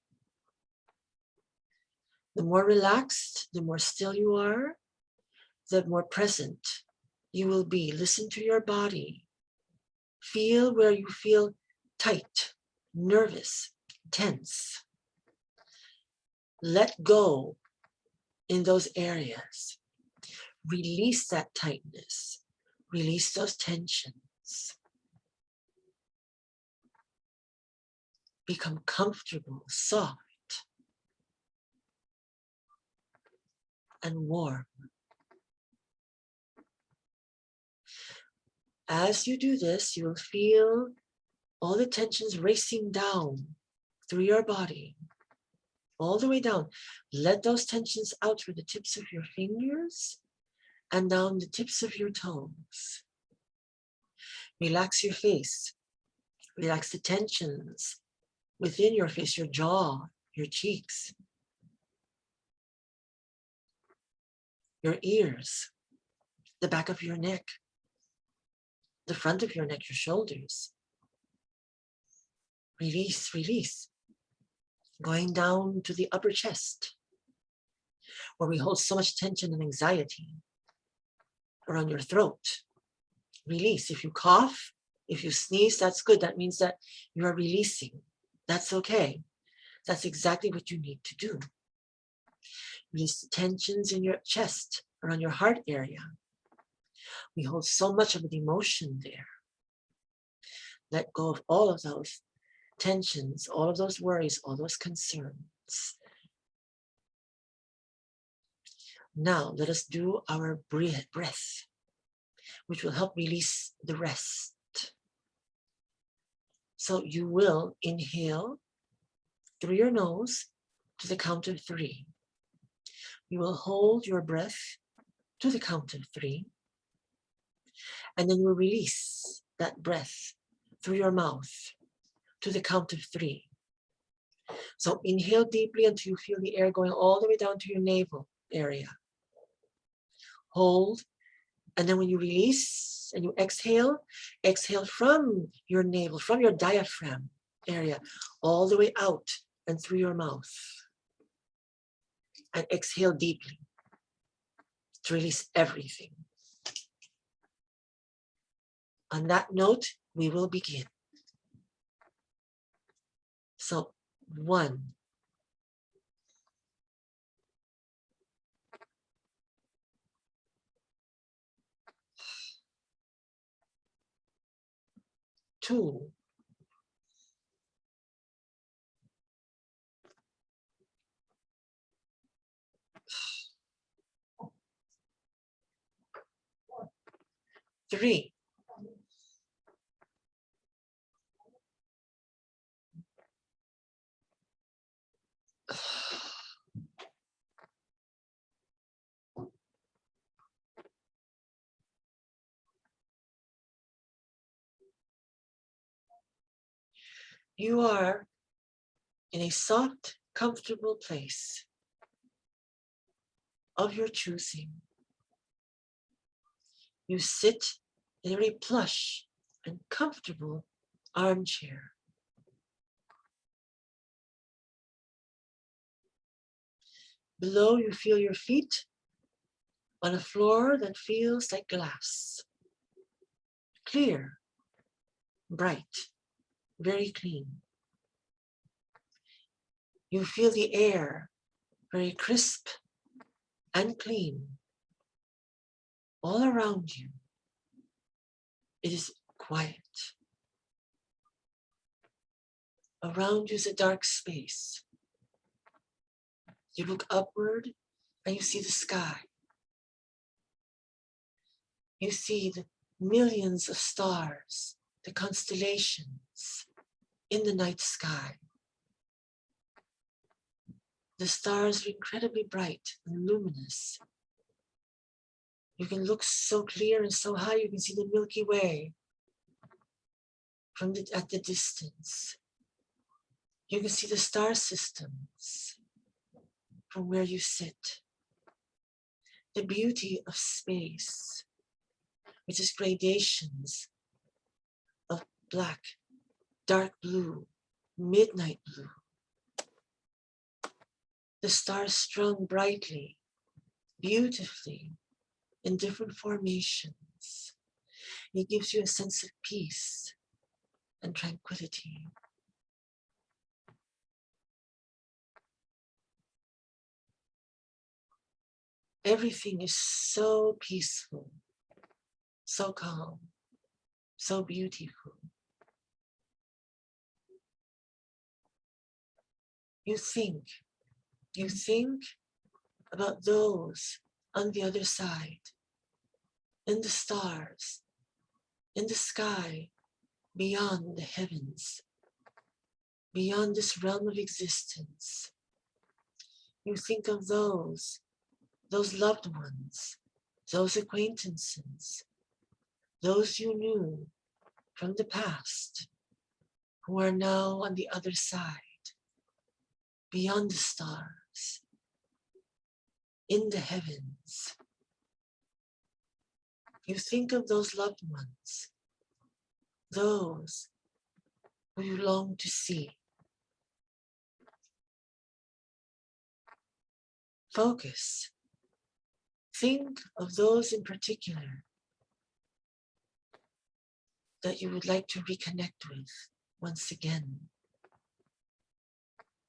The more relaxed, the more still you are, the more present you will be. Listen to your body. Feel where you feel tight, nervous, tense. Let go in those areas. Release that tightness. Release those tensions. Become comfortable, soft, and warm. As you do this, you will feel all the tensions racing down through your body, all the way down. Let those tensions out through the tips of your fingers and down the tips of your toes. Relax your face. Relax the tensions within your face, your jaw, your cheeks, your ears, the back of your neck, the front of your neck, your shoulders. Release, release. Going down to the upper chest, where we hold so much tension and anxiety, around your throat. Release. If you cough, if you sneeze, that's good. That means that you are releasing. That's okay. That's exactly what you need to do. Release the tensions in your chest, around your heart area. We hold so much of an emotion there. Let go of all of those tensions, all of those worries, all those concerns. Now let us do our breath, which will help release the rest. So you will inhale through your nose to the count of 3. You will hold your breath to the count of 3. And then you will release that breath through your mouth to the count of 3. So inhale deeply until you feel the air going all the way down to your navel area. Hold, and then when you release and you exhale, exhale from your navel, from your diaphragm area, all the way out and through your mouth. And exhale deeply to release everything. On that note, we will begin. So 1, 2, 3, 'You are in a soft, comfortable place of your choosing. You sit in a very plush and comfortable armchair. Below, you feel your feet on a floor that feels like glass. Clear, bright, very clean. You feel the air very crisp and clean all around you. It is quiet. Around you is a dark space. You look upward and you see the sky. You see the millions of stars, the constellations in the night sky. The stars are incredibly bright and luminous. You can look so clear and so high, you can see the Milky Way at the distance. You can see the star systems from where you sit. The beauty of space, which is gradations of black, dark blue, midnight blue. The stars strung brightly, beautifully, in different formations. It gives you a sense of peace and tranquility. Everything is so peaceful, so calm, so beautiful. You think about those on the other side, in the stars, in the sky, beyond the heavens, beyond this realm of existence. You think of those loved ones, those acquaintances, those you knew from the past, who are now on the other side, beyond the stars, in the heavens. You think of those loved ones, those who you long to see. Focus. Think of those in particular that you would like to reconnect with once again.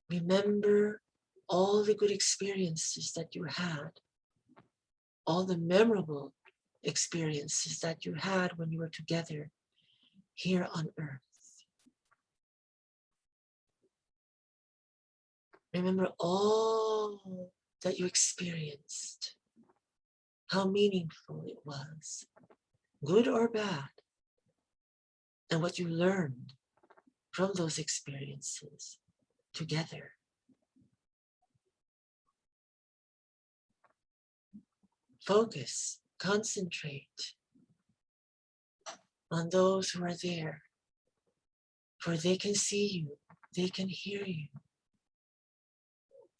Remember all the good experiences that you had, all the memorable experiences that you had when you were together here on earth. Remember all that you experienced, how meaningful it was, good or bad, and what you learned from those experiences together. Focus, concentrate on those who are there, for they can see you, they can hear you.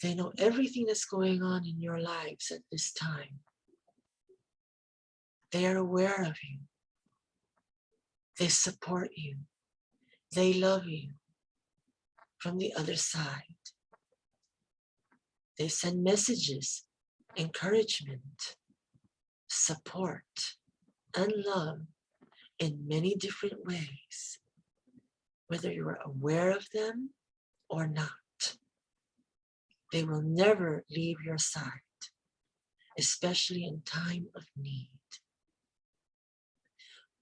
They know everything that's going on in your lives at this time. They are aware of you. They support you. They love you from the other side. They send messages, encouragement, support, and love in many different ways, whether you are aware of them or not. They will never leave your side, especially in time of need.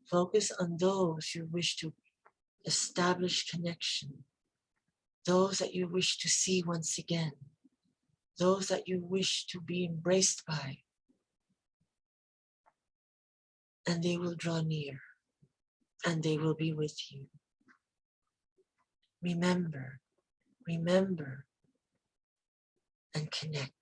Focus on those you wish to establish connection, those that you wish to see once again, those that you wish to be embraced by, and they will draw near, and they will be with you. Remember, and connect.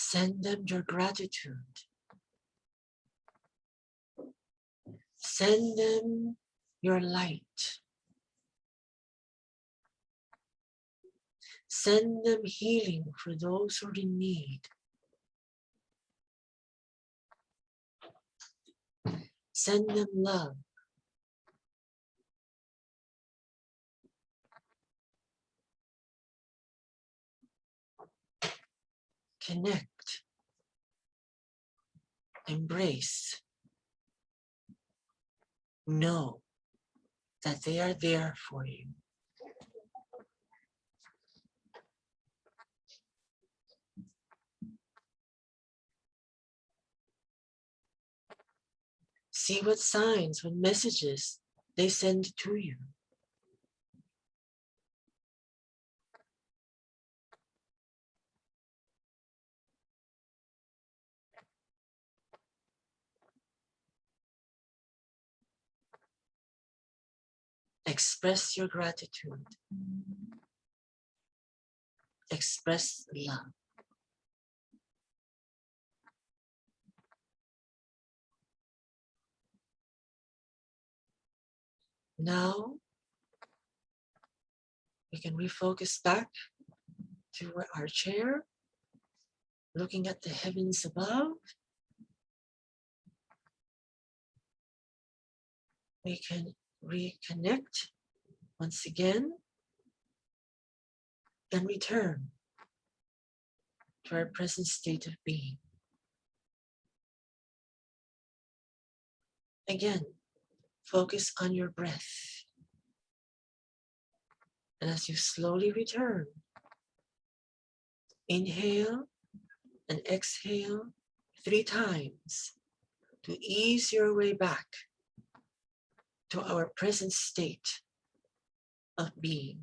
Send them your gratitude. Send them your light. Send them healing for those who are in need. Send them love. Connect. Embrace. Know that they are there for you. See what signs, what messages they send to you. Express your gratitude. Express love. Now, we can refocus back to our chair, looking at the heavens above. We can reconnect once again and return to our present state of being. Again, focus on your breath. And as you slowly return, inhale and exhale 3 times to ease your way back to our present state of being.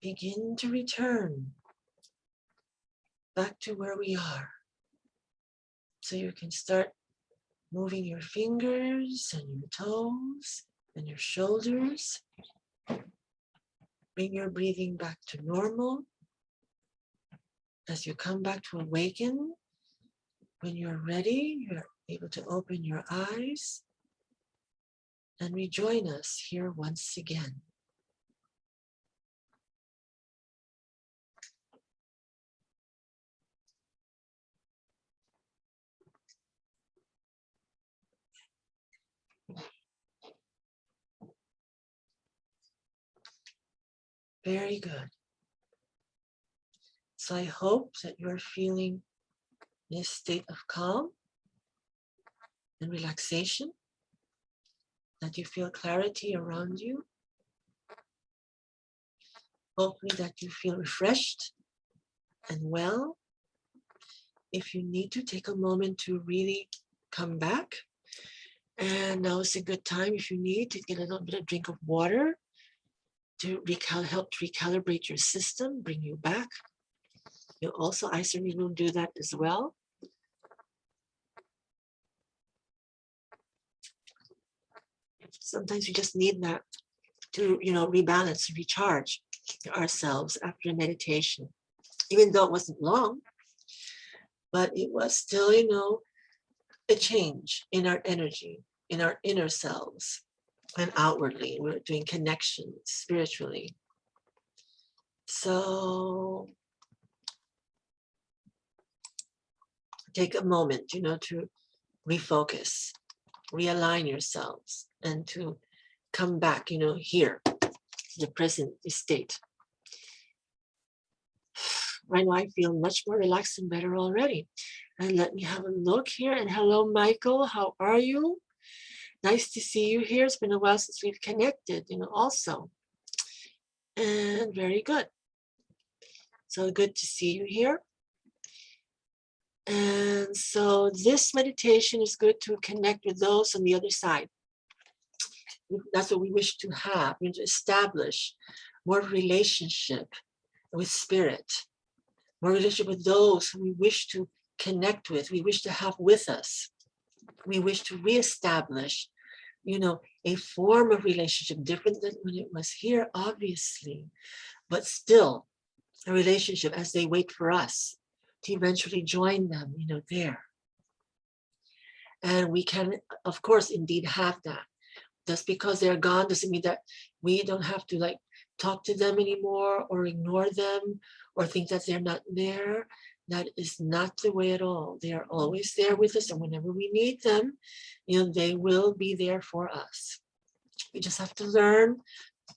Begin to return back to where we are. So you can start moving your fingers and your toes and your shoulders. Bring your breathing back to normal. As you come back to awaken, when you're ready, you're able to open your eyes and rejoin us here once again. Very good. So I hope that you're feeling this state of calm and relaxation, that you feel clarity around you. Hopefully that you feel refreshed and well. If you need to, take a moment to really come back. And now is a good time, if you need, to get a little bit of drink of water to help to recalibrate your system, bring you back. You also, I certainly will do that as well. Sometimes we just need that to, rebalance, recharge ourselves after a meditation, even though it wasn't long, but it was still, a change in our energy, in our inner selves, and outwardly. We're doing connections spiritually. So take a moment, to refocus, realign yourselves, and to come back, here, to the present state. Right now, I feel much more relaxed and better already. And let me have a look here. And hello, Michael. How are you? Nice to see you here. It's been a while since we've connected, also. And very good. So good to see you here. And so this meditation is good to connect with those on the other side. That's what we wish to have. We want to establish more relationship with spirit, more relationship with those who we wish to connect with, we wish to have with us. We wish to reestablish, a form of relationship different than when it was here, obviously, but still a relationship as they wait for us to eventually join them, there. And we can, of course, indeed have that. Just because they're gone doesn't mean that we don't have to talk to them anymore or ignore them or think that they're not there. That is not the way at all. They are always there with us, and whenever we need them, they will be there for us. We just have to learn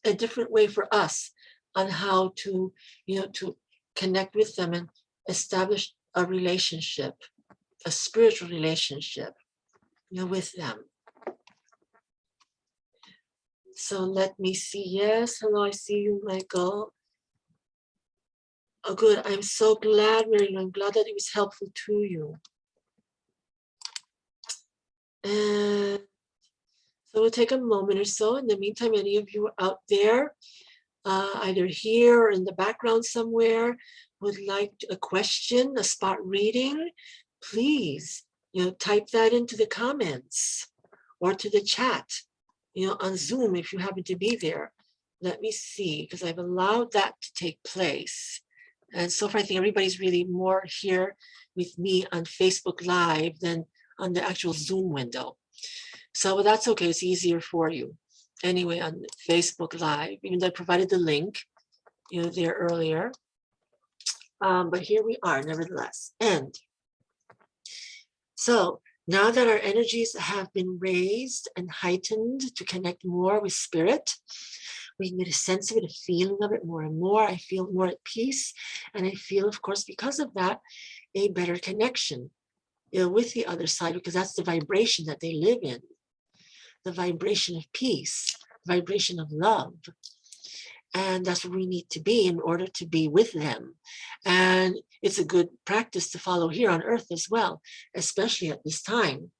a different way for us on how to, to connect with them and establish a relationship, a spiritual relationship, with them. So let me see. Yes, hello, I see you, Michael. Oh, good. I'm so glad, Mary. I'm glad that it was helpful to you. And so we'll take a moment or so. In the meantime, any of you out there, either here or in the background somewhere, would like a question, a spot reading, please, type that into the comments or to the chat, on Zoom if you happen to be there. Let me see, because I've allowed that to take place. And so far, I think everybody's really more here with me on Facebook Live than on the actual Zoom window. So that's okay. It's easier for you. Anyway, on Facebook Live, even though I provided the link, there earlier. But here we are, nevertheless. And so now that our energies have been raised and heightened to connect more with spirit, we can get a sense of it, a feeling of it more and more. I feel more at peace. And I feel, of course, because of that, a better connection, with the other side, because that's the vibration that they live in. The vibration of peace, vibration of love. And that's where we need to be in order to be with them. And it's a good practice to follow here on earth as well, especially at this time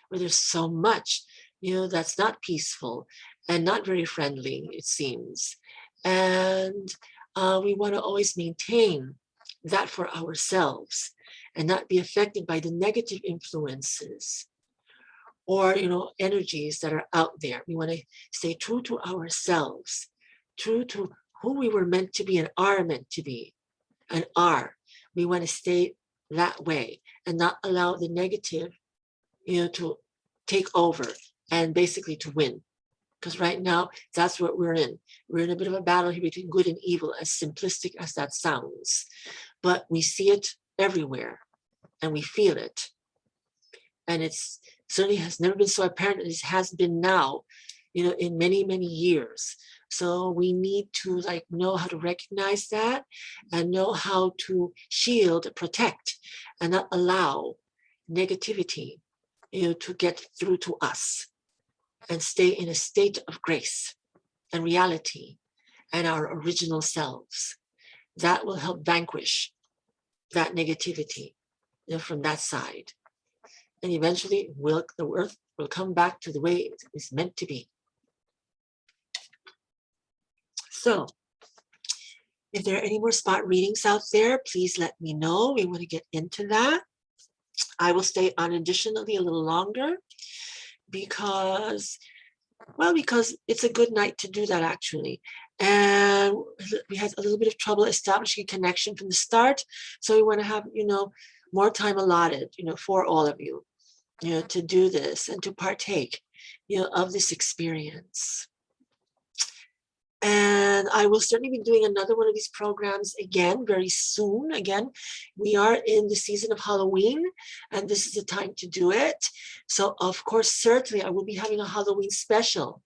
where there's so much, that's not peaceful and not very friendly, it seems. And we want to always maintain that for ourselves and not be affected by the negative influences or, energies that are out there. We want to stay true to ourselves, true to who we were meant to be and are meant to be and are. We want to stay that way and not allow the negative, to take over and basically to win. Because right now, that's what we're in. We're in a bit of a battle here between good and evil, as simplistic as that sounds. But we see it everywhere and we feel it. And it's certainly has never been so apparent as it has been now, in many, many years. So we need to know how to recognize that and know how to shield, protect, and not allow negativity, to get through to us and stay in a state of grace and reality and our original selves. That will help vanquish that negativity, from that side. And eventually the earth will come back to the way it is meant to be. So if there are any more spot readings out there, please let me know. We want to get into that. I will stay on additionally a little longer because it's a good night to do that actually. And we had a little bit of trouble establishing a connection from the start. So we want to have, more time allotted, for all of you, to do this and to partake, of this experience. And I will certainly be doing another one of these programs again very soon. Again, we are in the season of Halloween, and this is the time to do it. So, of course, certainly I will be having a Halloween special,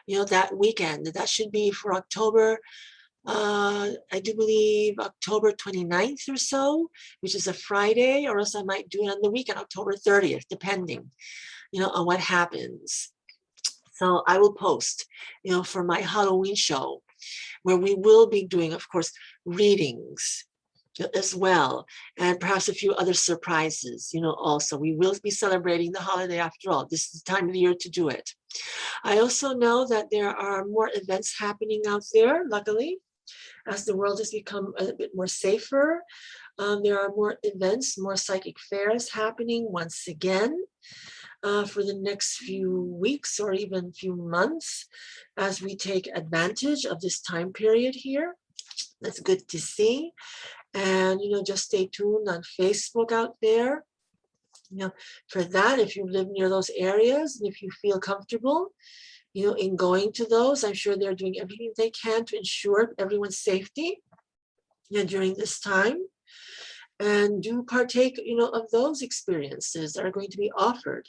that weekend. That should be for October, I do believe October 29th or so, which is a Friday, or else I might do it on the weekend, October 30th, depending, on what happens. So I will post, for my Halloween show, where we will be doing, of course, readings as well, and perhaps a few other surprises, also. We will be celebrating the holiday after all. This is the time of the year to do it. I also know that there are more events happening out there, luckily, as the world has become a bit more safer. There are more events, more psychic fairs happening once again for the next few weeks or even few months as we take advantage of this time period here. That's good to see. And, just stay tuned on Facebook out there, for that, if you live near those areas and if you feel comfortable, in going to those. I'm sure they're doing everything they can to ensure everyone's safety, during this time. And do partake, of those experiences that are going to be offered.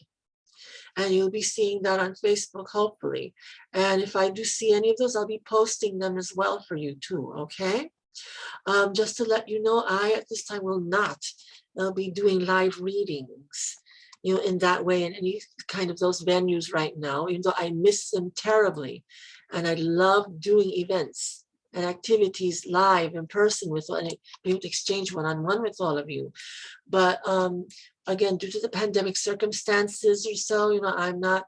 And you'll be seeing that on Facebook, hopefully. And if I do see any of those, I'll be posting them as well for you too, okay? Just to let you know, I at this time will not be doing live readings, in that way in any kind of those venues right now, even though I miss them terribly. And I love doing events and activities live in person with, and be able to exchange one-on-one with all of you. But again, due to the pandemic circumstances or so, I'm not,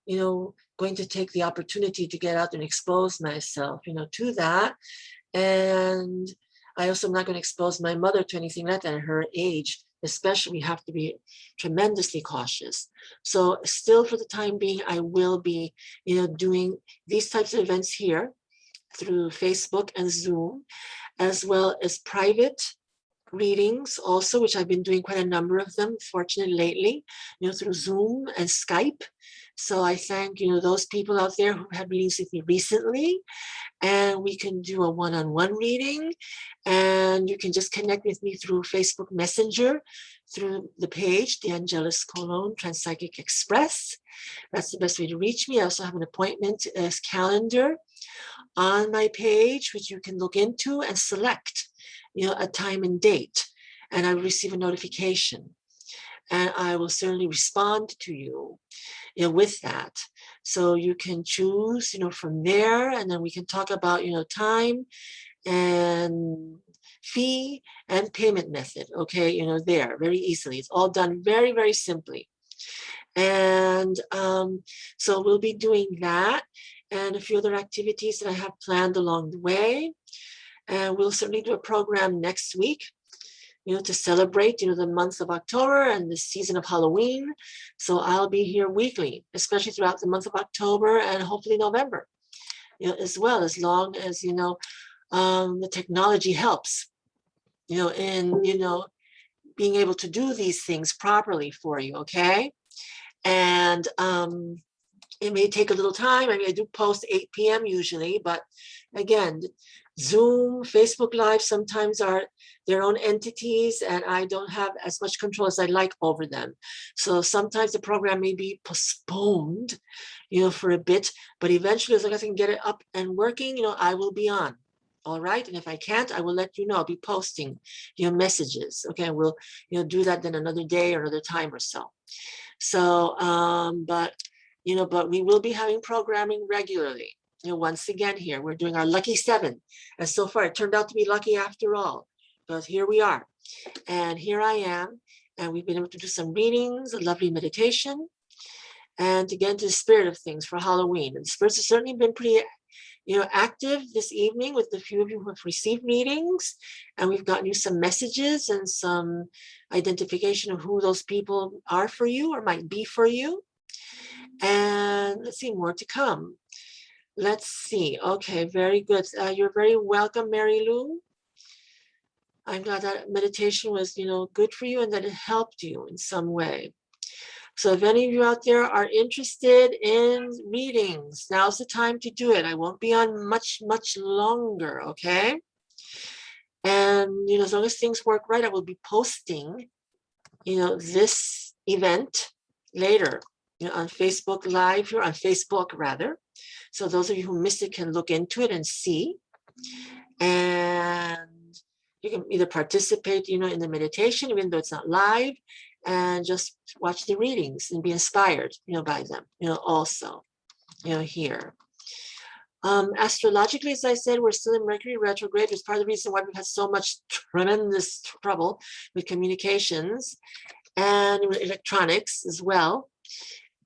going to take the opportunity to get out and expose myself, to that. And I also am not going to expose my mother to anything like that at her age. Especially, we have to be tremendously cautious. So still for the time being, I will be, doing these types of events here through Facebook and Zoom, as well as private readings also, which I've been doing quite a number of them, fortunately lately, through Zoom and Skype. So I thank, those people out there who had readings with me recently. And we can do a one-on-one reading, and you can just connect with me through Facebook Messenger, through the page, the Angelus Colon Transpsychic Express. That's the best way to reach me. I also have an appointment calendar on my page, which you can look into and select, a time and date, and I will receive a notification. And I will certainly respond to you, with that. So you can choose, from there, and then we can talk about, time and fee and payment method, okay, there very easily. It's all done very, very simply. And so we'll be doing that and a few other activities that I have planned along the way. And we'll certainly do a program next week, to celebrate, the month of October and the season of Halloween. So I'll be here weekly, especially throughout the month of October and hopefully November, as well, as long as, the technology helps, in, being able to do these things properly for you, okay? And it may take a little time. I mean, I do post 8 p.m. usually, but again, Zoom, Facebook Live sometimes are their own entities, and I don't have as much control as I'd like over them. So sometimes the program may be postponed, for a bit, but eventually, as long as I can get it up and working, I will be on. All right. And if I can't, I will let you know. I'll be posting, messages. Okay. We'll, do that then another day or another time or so. So, but we will be having programming regularly. Once again here, we're doing our lucky 7. And so far, it turned out to be lucky after all, because here we are. And here I am. And we've been able to do some readings, a lovely meditation, and to get into the spirit of things for Halloween. And the spirits have certainly been pretty, active this evening with the few of you who have received readings. And we've gotten you some messages and some identification of who those people are for you or might be for you. And let's see, more to come. Let's see. Okay, very good. You're very welcome, Mary Lou. I'm glad that meditation was, good for you and that it helped you in some way. So if any of you out there are interested in readings, now's the time to do it. I won't be on much longer, okay? And, as long as things work right, I will be posting, this event later, on Facebook Live here, on Facebook rather. So those of you who missed it can look into it and see. And you can either participate, in the meditation, even though it's not live, and just watch the readings and be inspired, by them, also, here. Astrologically, as I said, we're still in Mercury retrograde. It's part of the reason why we've had so much tremendous trouble with communications and with electronics as well,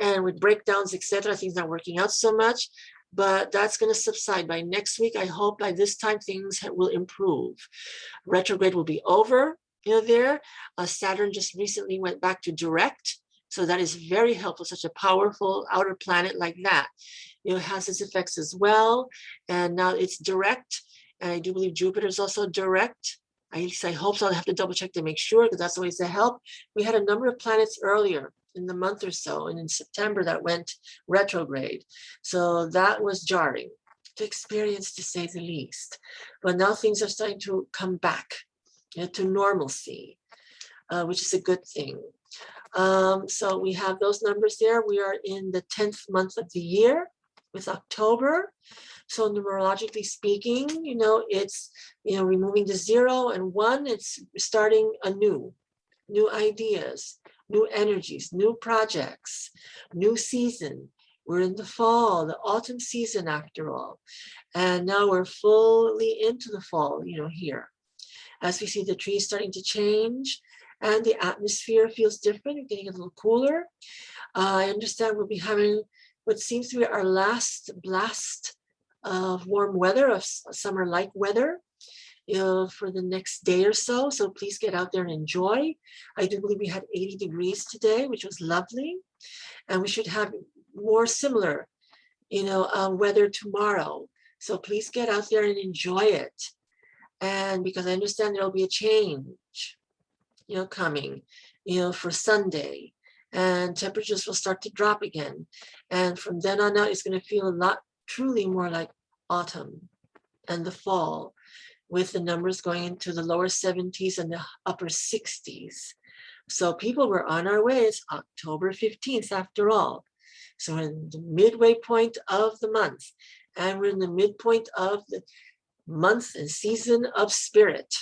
and with breakdowns, etc. Things not working out so much, but that's going to subside by next week. I hope by this time things will improve. Retrograde will be over. There, Saturn just recently went back to direct, so that is very helpful. Such a powerful outer planet like that, has its effects as well. And now it's direct, and I do believe Jupiter is also direct. At least I hope so. I'll have to double check to make sure, because that's always a help. We had a number of planets earlier in the month or so, and in September that went retrograde. So that was jarring to experience, to say the least. But now things are starting to come back to normalcy, which is a good thing. So we have those numbers there. We are in the 10th month of the year with October. So numerologically speaking, it's, removing the 0 and 1, it's starting anew, new ideas, new energies, new projects, new season. We're in the fall, the autumn season after all. And now we're fully into the fall, here. As we see the trees starting to change and the atmosphere feels different, we're getting a little cooler. I understand we'll be having what seems to be our last blast of warm weather, of summer-like weather, for the next day or so. So please get out there and enjoy. I do believe we had 80 degrees today, which was lovely. And we should have more similar, weather tomorrow. So please get out there and enjoy it. And because I understand there'll be a change, coming, for Sunday, and temperatures will start to drop again. And from then on out, it's going to feel a lot, truly more like autumn and the fall, with the numbers going into the lower 70s and the upper 60s. So people, were on our way. It's October 15th after all. So we're in the midway point of the month, and we're in the midpoint of the month and season of spirit,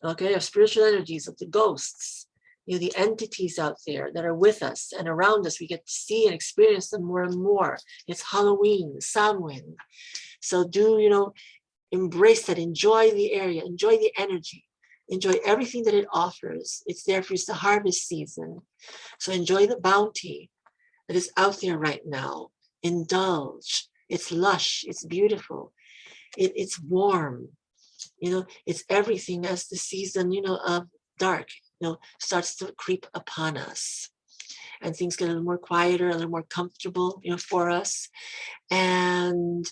okay, of spiritual energies, of the ghosts, the entities out there that are with us and around us. We get to see and experience them more and more. It's Halloween, Samhain. So do, embrace that, enjoy the area, enjoy the energy, enjoy everything that it offers. It's there for you. It's the harvest season. So enjoy the bounty that is out there right now. Indulge. It's lush, it's beautiful. It's warm, it's everything as the season, of dark, starts to creep upon us, and things get a little more quieter, a little more comfortable, for us. And,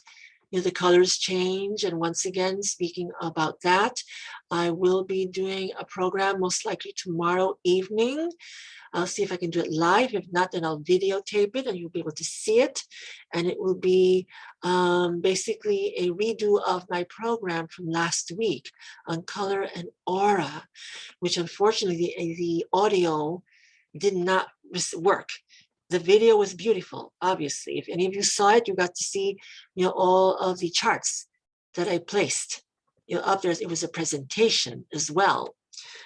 the colors change. And once again, speaking about that, I will be doing a program most likely tomorrow evening. I'll see if I can do it live. If not, then I'll videotape it and you'll be able to see it. And it will be basically a redo of my program from last week on color and aura, which unfortunately the audio did not work. The video was beautiful, obviously. If any of you saw it, you got to see, all of the charts that I placed, up there. It was a presentation as well.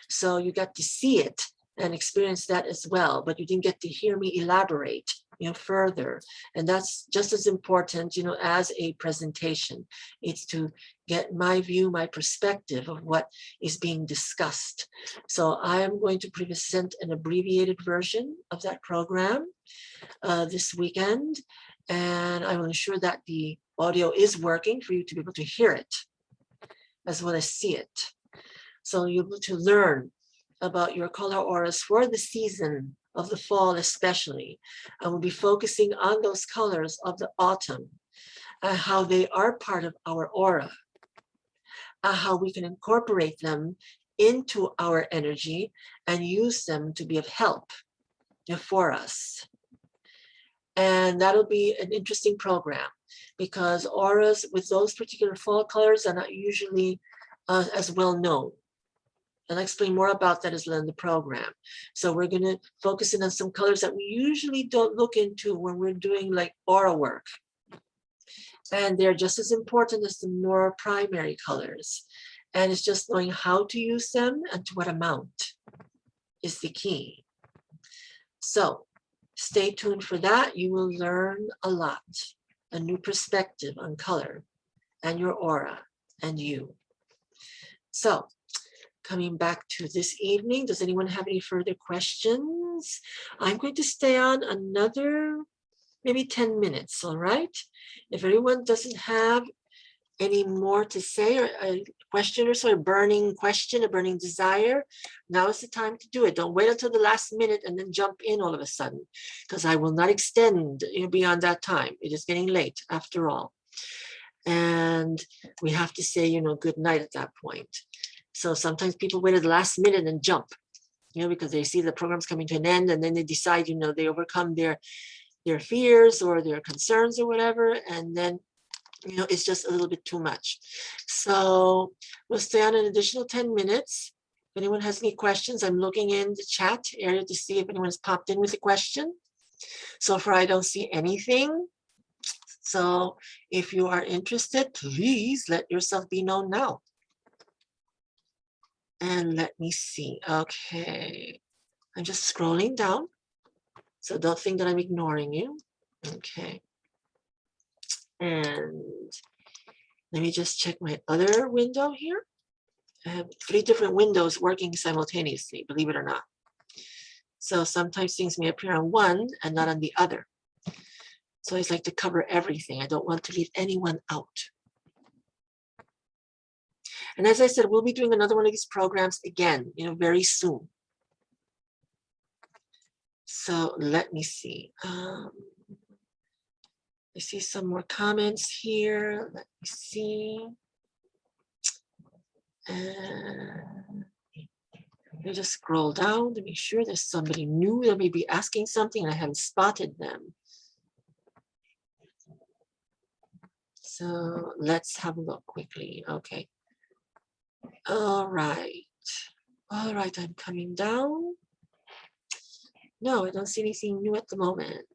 So you got to see it and experience that as well, but you didn't get to hear me elaborate, further. And that's just as important, as a presentation. It's to get my view, my perspective of what is being discussed. So I am going to present an abbreviated version of that program this weekend, and I will ensure that the audio is working for you to be able to hear it as well as see it. So you'll be able to learn about your color auras for the season of the fall especially. And we'll be focusing on those colors of the autumn and how they are part of our aura, how we can incorporate them into our energy and use them to be of help for us. And that'll be an interesting program, because auras with those particular fall colors are not usually as well known. And I'll explain more about that as well in the program. So we're going to focus in on some colors that we usually don't look into when we're doing like aura work. And they're just as important as the more primary colors. And it's just knowing how to use them and to what amount is the key. So stay tuned for that. You will learn a lot, a new perspective on color and your aura and you. So coming back to this evening, does anyone have any further questions? I'm going to stay on another maybe 10 minutes, all right? If anyone doesn't have any more to say, or a question or so, a burning question, a burning desire, now is the time to do it. Don't wait until the last minute and then jump in all of a sudden, because I will not extend beyond that time. It is getting late after all. And we have to say, good night at that point. So sometimes people wait at the last minute and jump, because they see the program's coming to an end, and then they decide, they overcome their fears or their concerns or whatever, and then it's just a little bit too much. So we'll stay on an additional 10 minutes. If anyone has any questions, I'm looking in the chat area to see if anyone's popped in with a question. So far, I don't see anything. So if you are interested, please let yourself be known now. And let me see. Okay. I'm just scrolling down. So don't think that I'm ignoring you. Okay. And let me just check my other window here. I have 3 different windows working simultaneously, believe it or not. So sometimes things may appear on one and not on the other. So I just like to cover everything. I don't want to leave anyone out. And as I said, we'll be doing another one of these programs again, very soon. So let me see. I see some more comments here. Let me see. Let me just scroll down to make sure there's somebody new that may be asking something and I haven't spotted them. So let's have a look quickly. Okay. All right. All right, I'm coming down. No, I don't see anything new at the moment.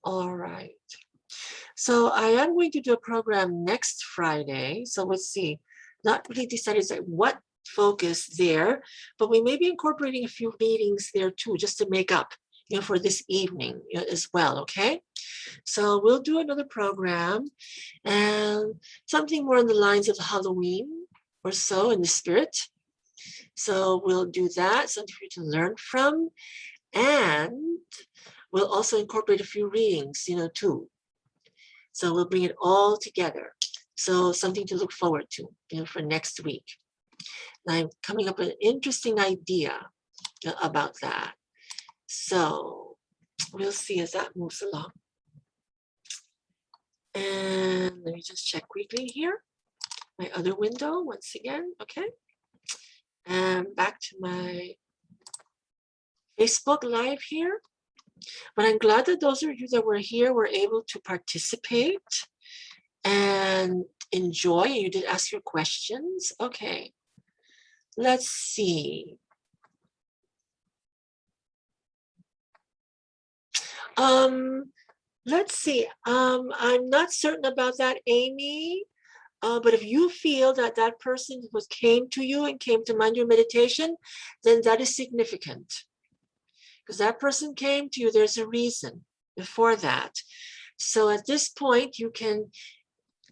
All right. So I am going to do a program next Friday. So let's see. Not really decided what focus there, but we may be incorporating a few meetings there too, just to make up, for this evening as well. Okay. So we'll do another program and something more on the lines of Halloween or so in the spirit. So we'll do that, something for you to learn from. And we'll also incorporate a few readings, too. So we'll bring it all together. So something to look forward to, for next week. And I'm coming up with an interesting idea about that. So we'll see as that moves along. And let me just check quickly here. My other window once again, okay. And back to my Facebook Live here. But I'm glad that those of you that were here were able to participate and enjoy. And you did ask your questions. Okay. Let's see. Let's see. I'm not certain about that, Amy. But if you feel that that person came to you and came to mind your meditation, then that is significant. Because that person came to you, there's a reason before that. So at this point, you can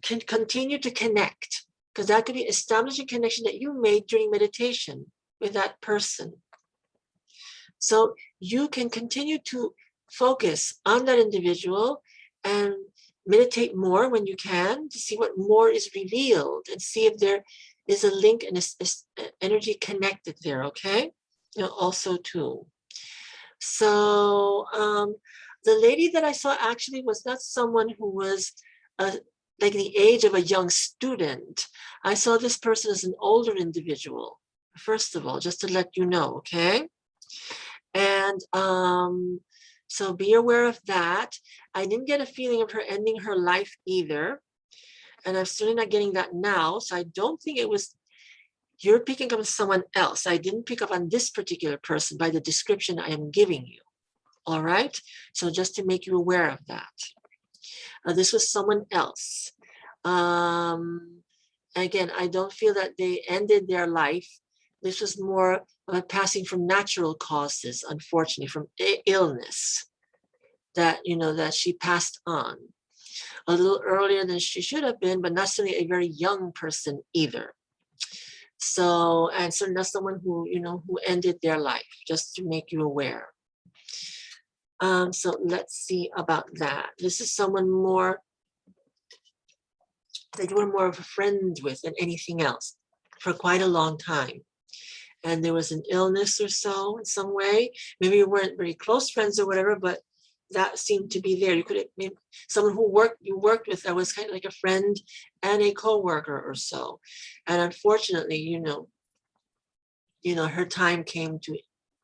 continue to connect, because that could be establishing connection that you made during meditation with that person. So you can continue to focus on that individual and meditate more when you can to see what more is revealed and see if there is a link and a energy connected there, okay? Also too. So the lady that I saw actually was not someone who was like the age of a young student. I saw this person as an older individual, first of all, just to let you know, okay? And so be aware of that. I didn't get a feeling of her ending her life either. And I'm certainly not getting that now. So I don't think it was, you're picking up on someone else. I didn't pick up on this particular person by the description I am giving you. All right. So just to make you aware of that. This was someone else. Again, I don't feel that they ended their life. This was more of a passing from natural causes, unfortunately, from illness that, that she passed on. a little earlier than she should have been, but not certainly a very young person either. So, and so not someone who, who ended their life, just to make you aware. So let's see about that. This is someone more that you were more of a friend with than anything else for quite a long time. And there was an illness or so in some way. Maybe you weren't very close friends or whatever, but that seemed to be there. You could have maybe someone who you worked with that was kind of like a friend and a co-worker or so. And unfortunately, her time came to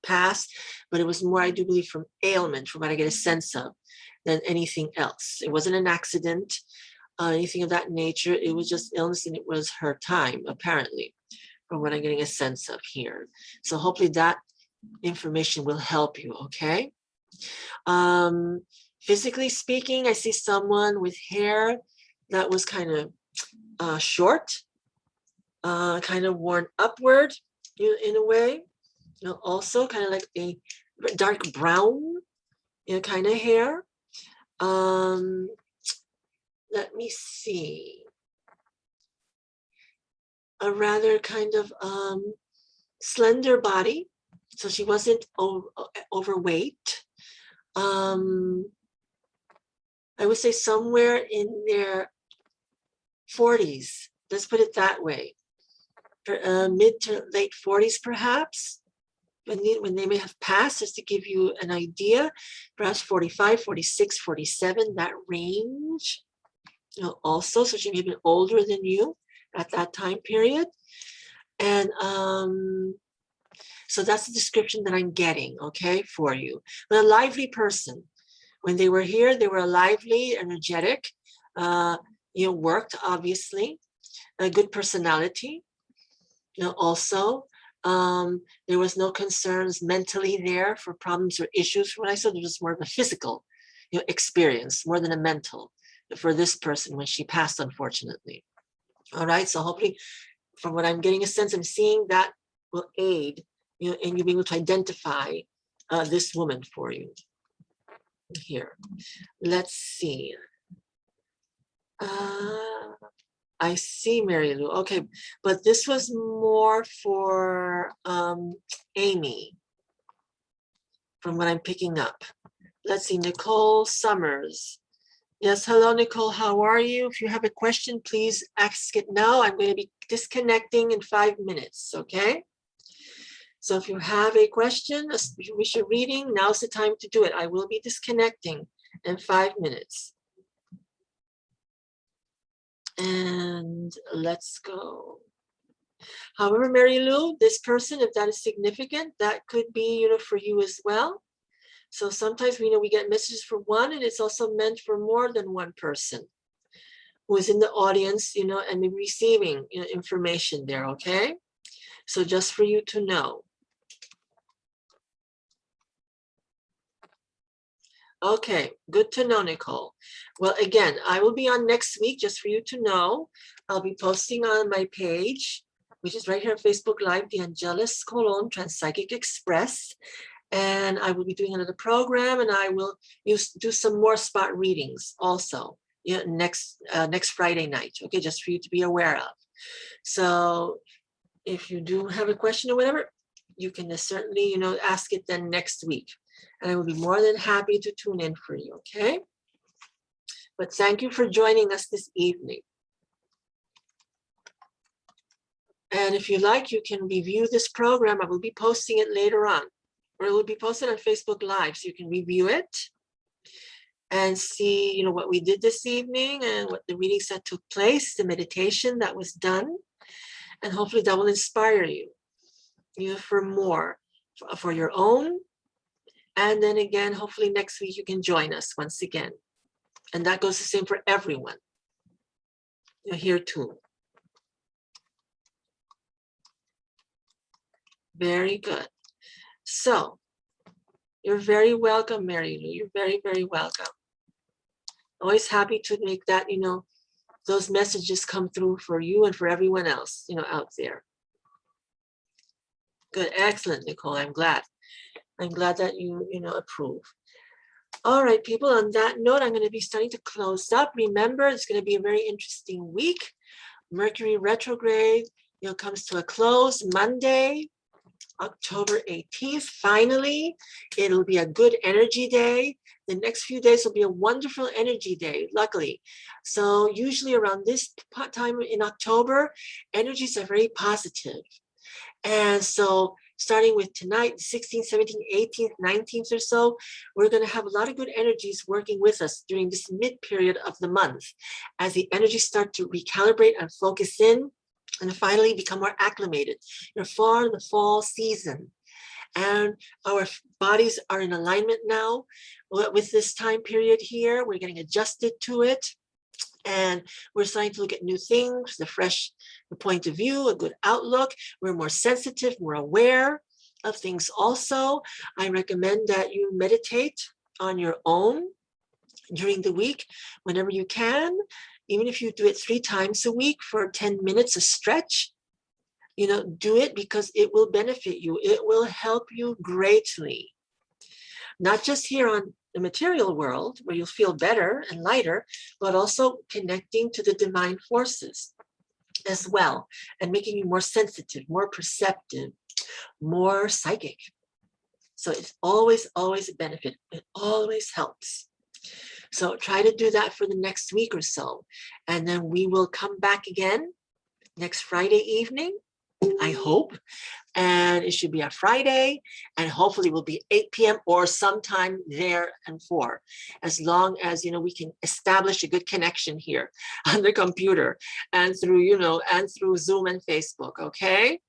pass, but it was more, I do believe, from ailment, from what I get a sense of, than anything else. It wasn't an accident, anything of that nature. It was just illness, and it was her time, apparently, from what I'm getting a sense of here. So hopefully that information will help you, okay? Physically speaking, I see someone with hair that was kind of short, kind of worn upward in a way, also kind of like a dark brown, kind of hair. Let me see. A rather kind of slender body, so she wasn't overweight. I would say somewhere in their 40s. Let's put it that way. Mid to late 40s, perhaps, when they may have passed, just to give you an idea, perhaps 45, 46, 47, that range. Also, so she may have been older than you at that time period. And so that's the description that I'm getting, okay, for you. But a lively person. When they were here, they were lively, energetic, worked, obviously, a good personality. Also, there was no concerns mentally there for problems or issues. When I said it was more of a physical, experience, more than a mental for this person when she passed, unfortunately. All right, so hopefully, from what I'm getting a sense, I'm seeing that will aid, in you being able to identify this woman for you. Here, let's see. I see, Mary Lou. Okay, but this was more for Amy, from what I'm picking up. Let's see, Nicole Summers. Yes, hello, Nicole. How are you? If you have a question, please ask it now. I'm going to be disconnecting in 5 minutes, okay? So if you have a question, if you wish a reading, now's the time to do it. I will be disconnecting in 5 minutes. And let's go. However, Mary Lou, this person, if that is significant, that could be, for you as well. So sometimes we get messages for one, and it's also meant for more than one person who is in the audience, and receiving information there, okay? So just for you to know. Okay, good to know, Nicole. Well, again, I will be on next week, just for you to know. I'll be posting on my page, which is right here on Facebook Live, the Angeles Colon Transpsychic Express. And I will be doing another program, and I will do some more spot readings also, next Friday night, okay, just for you to be aware of. So if you do have a question or whatever, you can certainly, ask it then next week. And I will be more than happy to tune in for you, okay? But thank you for joining us this evening. And if you like, you can review this program. I will be posting it later on, or it will be posted on Facebook Live, so you can review it and see, what we did this evening and what the readings that took place, the meditation that was done, and hopefully that will inspire you, for more, for your own. And then again, hopefully next week you can join us once again. And that goes the same for everyone. You're here too. Very good. So you're very welcome, Mary Lou. You're very, very welcome. Always happy to make that, those messages come through for you and for everyone else, out there. Good, excellent, Nicole. I'm glad. I'm glad that you, approve. All right, people, on that note, I'm going to be starting to close up. Remember, it's going to be a very interesting week. Mercury retrograde, comes to a close Monday, October 18th. Finally, it'll be a good energy day. The next few days will be a wonderful energy day, luckily. So usually around this time in October, energies are very positive. And so starting with tonight, 16th, 17th, 18th, 19th or so, we're going to have a lot of good energies working with us during this mid period of the month as the energies start to recalibrate and focus in and finally become more acclimated. For the fall season. And our bodies are in alignment now with this time period here. We're getting adjusted to it. And we're starting to look at new things, the fresh point of view, a good outlook. We're more sensitive, more aware of things also. I recommend that you meditate on your own during the week, whenever you can, even if you do it 3 times a week for 10 minutes, a stretch. Do it because it will benefit you. It will help you greatly. Not just here on the material world where you'll feel better and lighter, but also connecting to the divine forces as well and making you more sensitive, more perceptive, more psychic. So it's always, always a benefit. It always helps. So try to do that for the next week or so. And then we will come back again next Friday evening, I hope. And it should be a Friday, and hopefully will be 8 p.m. or sometime there and for, as long as, we can establish a good connection here on the computer and through, and through Zoom and Facebook, okay?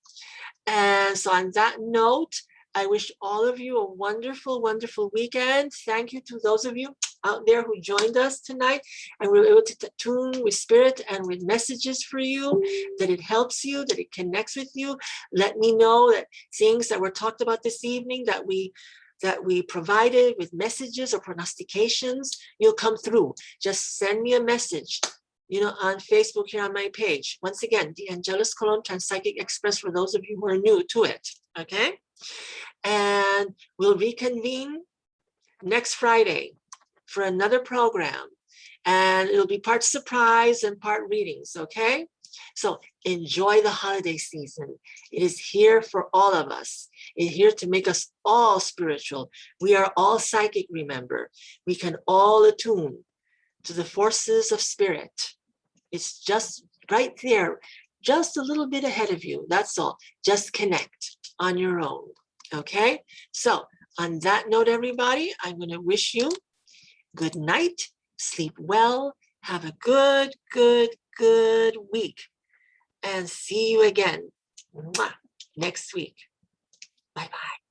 And so on that note, I wish all of you a wonderful, wonderful weekend. Thank you to those of you out there who joined us tonight and we were able to tune with spirit and with messages for you, that it helps you, that it connects with you. Let me know that things that were talked about this evening that we provided with messages or prognostications, you'll come through. Just send me a message, on Facebook here on my page. Once again, the Angelus Colon Transpsychic Express for those of you who are new to it, okay? And we'll reconvene next Friday for another program. And it'll be part surprise and part readings, okay? So enjoy the holiday season. It is here for all of us. It's here to make us all spiritual. We are all psychic, remember. We can all attune to the forces of spirit. It's just right there, just a little bit ahead of you. That's all. Just connect on your own. Okay, so on that note, everybody, I'm going to wish you good night, sleep well, have a good, good, good week, and see you again next week. Bye-bye.